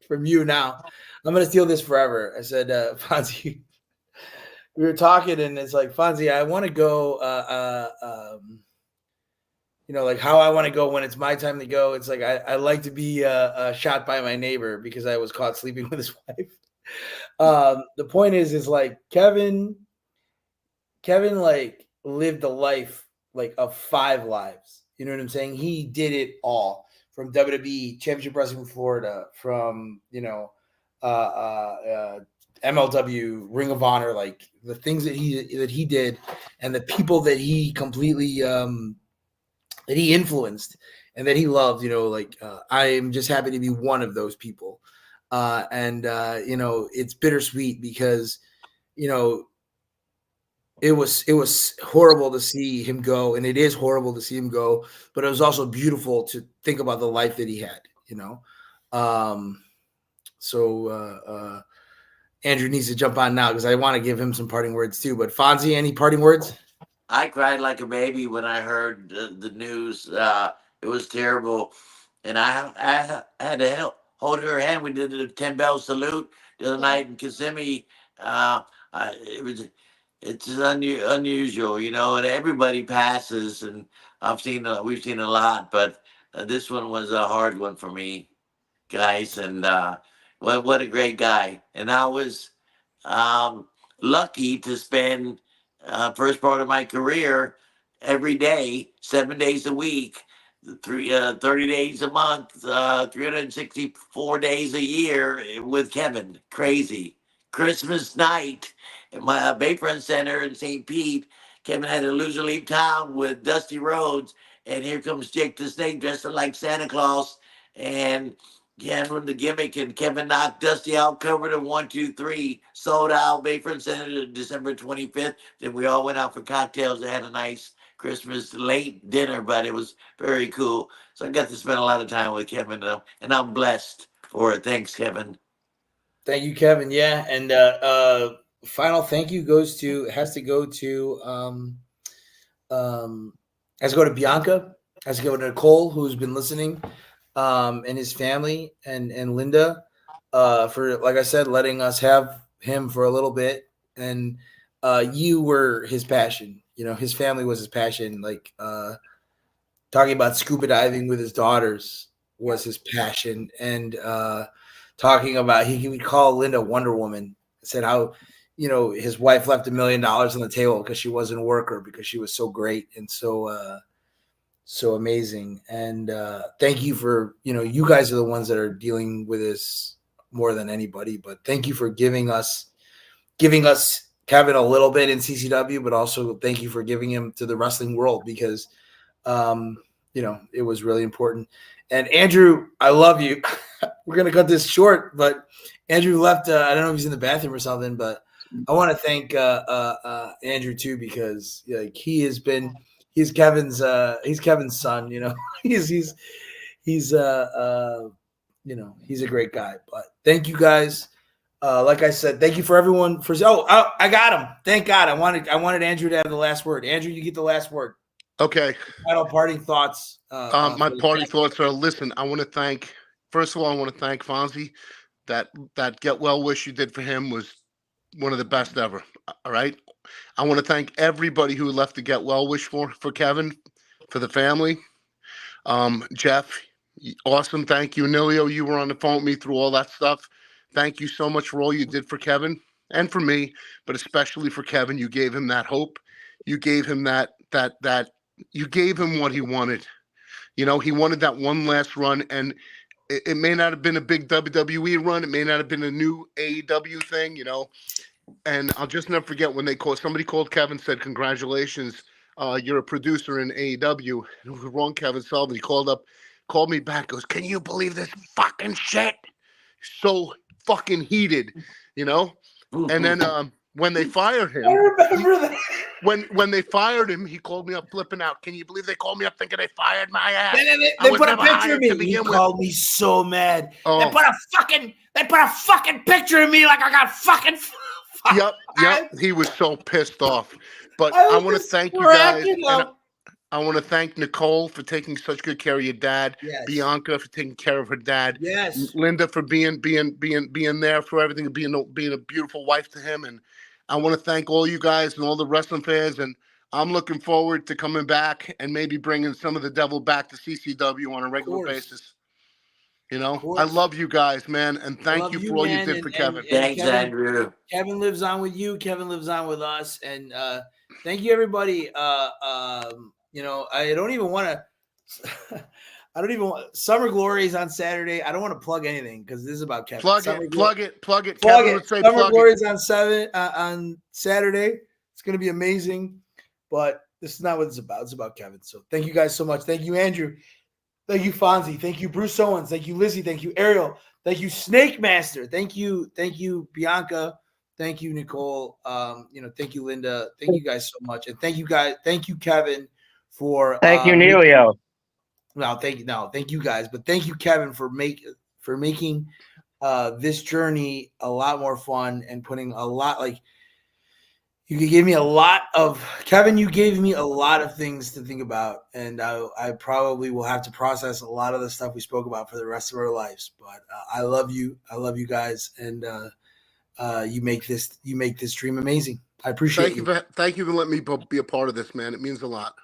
from you now. I'm going to steal this forever. I said, Fonzie, we were talking, and it's like, Fonzie, I want to go, you know, like how I want to go when it's my time to go. It's like, I like to be shot by my neighbor because I was caught sleeping with his wife. The point is like Kevin like lived a life like of 5 lives. You know what I'm saying? He did it all, from WWE Championship Wrestling Florida, from, you know, MLW, Ring of Honor, like the things that he did, and the people that he completely that he influenced and that he loved. You know, like I am just happy to be one of those people. And you know, it's bittersweet because, you know, it was horrible to see him go, and it is horrible to see him go, but it was also beautiful to think about the life that he had, you know. So Andrew needs to jump on now because I want to give him some parting words too. But Fonzie, any parting words? I cried like a baby when I heard the news. It was terrible, and I had to hold her hand. We did the 10 bell salute the other night in Kissimmee. Uh, it's unusual, you know, and everybody passes, and we've seen a lot, but this one was a hard one for me, guys, and what a great guy, and I was um, lucky to spend first part of my career every day, 7 days a week, 30 days a month, 364 days a year with Kevin. Crazy. Christmas night at my Bayfront Center in St. Pete, Kevin had a loser leave town with Dusty Rhodes, and here comes Jake the Snake dressed like Santa Claus, and Ken the gimmick, and Kevin knocked Dusty out, covered him 1, 2, 3, sold out Bayfront Center December 25th. Then we all went out for cocktails and had a nice Christmas late dinner, but it was very cool. So I got to spend a lot of time with Kevin, and I'm blessed for it. Thanks, Kevin. Thank you, Kevin. Yeah, and final thank you has to go to Bianca, has to go to Nicole, who's been listening, and his family, and Linda, for, like I said, letting us have him for a little bit. And you were his passion. You know, his family was his passion. Like talking about scuba diving with his daughters was his passion, and talking about he would call Linda Wonder Woman. Said how, you know, his wife left $1 million on the table because she wasn't a worker, because she was so great and so amazing. And thank you for, you know, you guys are the ones that are dealing with this more than anybody, but thank you for giving us Kevin a little bit in CCW, but also thank you for giving him to the wrestling world, because you know, it was really important. And Andrew, I love you. We're going to cut this short, but Andrew left. I don't know if he's in the bathroom or something, but I want to thank Andrew too, because like he's Kevin's son. You know, he's you know, he's a great guy. But thank you guys. Like I said, thank you for everyone for. I got him. Thank God. I wanted Andrew to have the last word. Andrew, you get the last word. Okay. Final parting thoughts. My parting thoughts are: listen, first of all, I want to thank Fonzie. That get well wish you did for him was one of the best ever. All right. I want to thank everybody who left the get well wish for Kevin, for the family. Jeff, awesome. Thank you. Nelio, you were on the phone with me through all that stuff. Thank you so much for all you did for Kevin and for me, but especially for Kevin. You gave him that hope. You gave him you gave him what he wanted. You know, he wanted that one last run, and it may not have been a big WWE run. It may not have been a new AEW thing, you know. And I'll just never forget when somebody called Kevin, said, "Congratulations, you're a producer in AEW." It was wrong, Kevin Sullivan. He called me back, goes, "Can you believe this fucking shit?" So fucking heated, you know. And then when they fired him, I remember that. When they fired him, he called me up flipping out. "Can you believe they called me up thinking they fired my ass?" They put a picture of me. He called me so mad. Oh. They put a fucking picture of me like I got fucking. Yep. He was so pissed off. But I want to thank you guys. And I want to thank Nicole for taking such good care of your dad. Yes. Bianca for taking care of her dad. Yes. Linda for being there for everything, and being a beautiful wife to him. And I want to thank all you guys and all the wrestling fans. And I'm looking forward to coming back and maybe bringing some of the devil back to CCW on a regular basis. You know, I love you guys, man, and thank you for all you did for Kevin. Thanks, Andrew. Kevin lives on with you. Kevin lives on with us, and thank you, everybody. You know, I don't even want Summer Glories on Saturday. I don't want to plug anything because this is about Kevin. Plug it. Kevin would say Summer Glories on Saturday. It's going to be amazing, but this is not what it's about. It's about Kevin. So thank you guys so much. Thank you, Andrew. Thank you, Fonzie. Thank you, Bruce Owens. Thank you, Lizzie. Thank you, Ariel. Thank you, Snake Master. Thank you, Bianca. Thank you, Nicole. You know, thank you, Linda. Thank you guys so much, and thank you guys. Thank you, Kevin, for. Thank you, Nelio. Thank you guys, but thank you, Kevin, for making this journey a lot more fun and putting a lot, like, You gave me a lot of, Kevin, you gave me a lot of things to think about. And I probably will have to process a lot of the stuff we spoke about for the rest of our lives. But I love you. I love you guys. And you make this dream amazing. I appreciate you. Thank you for letting me be a part of this, man. It means a lot.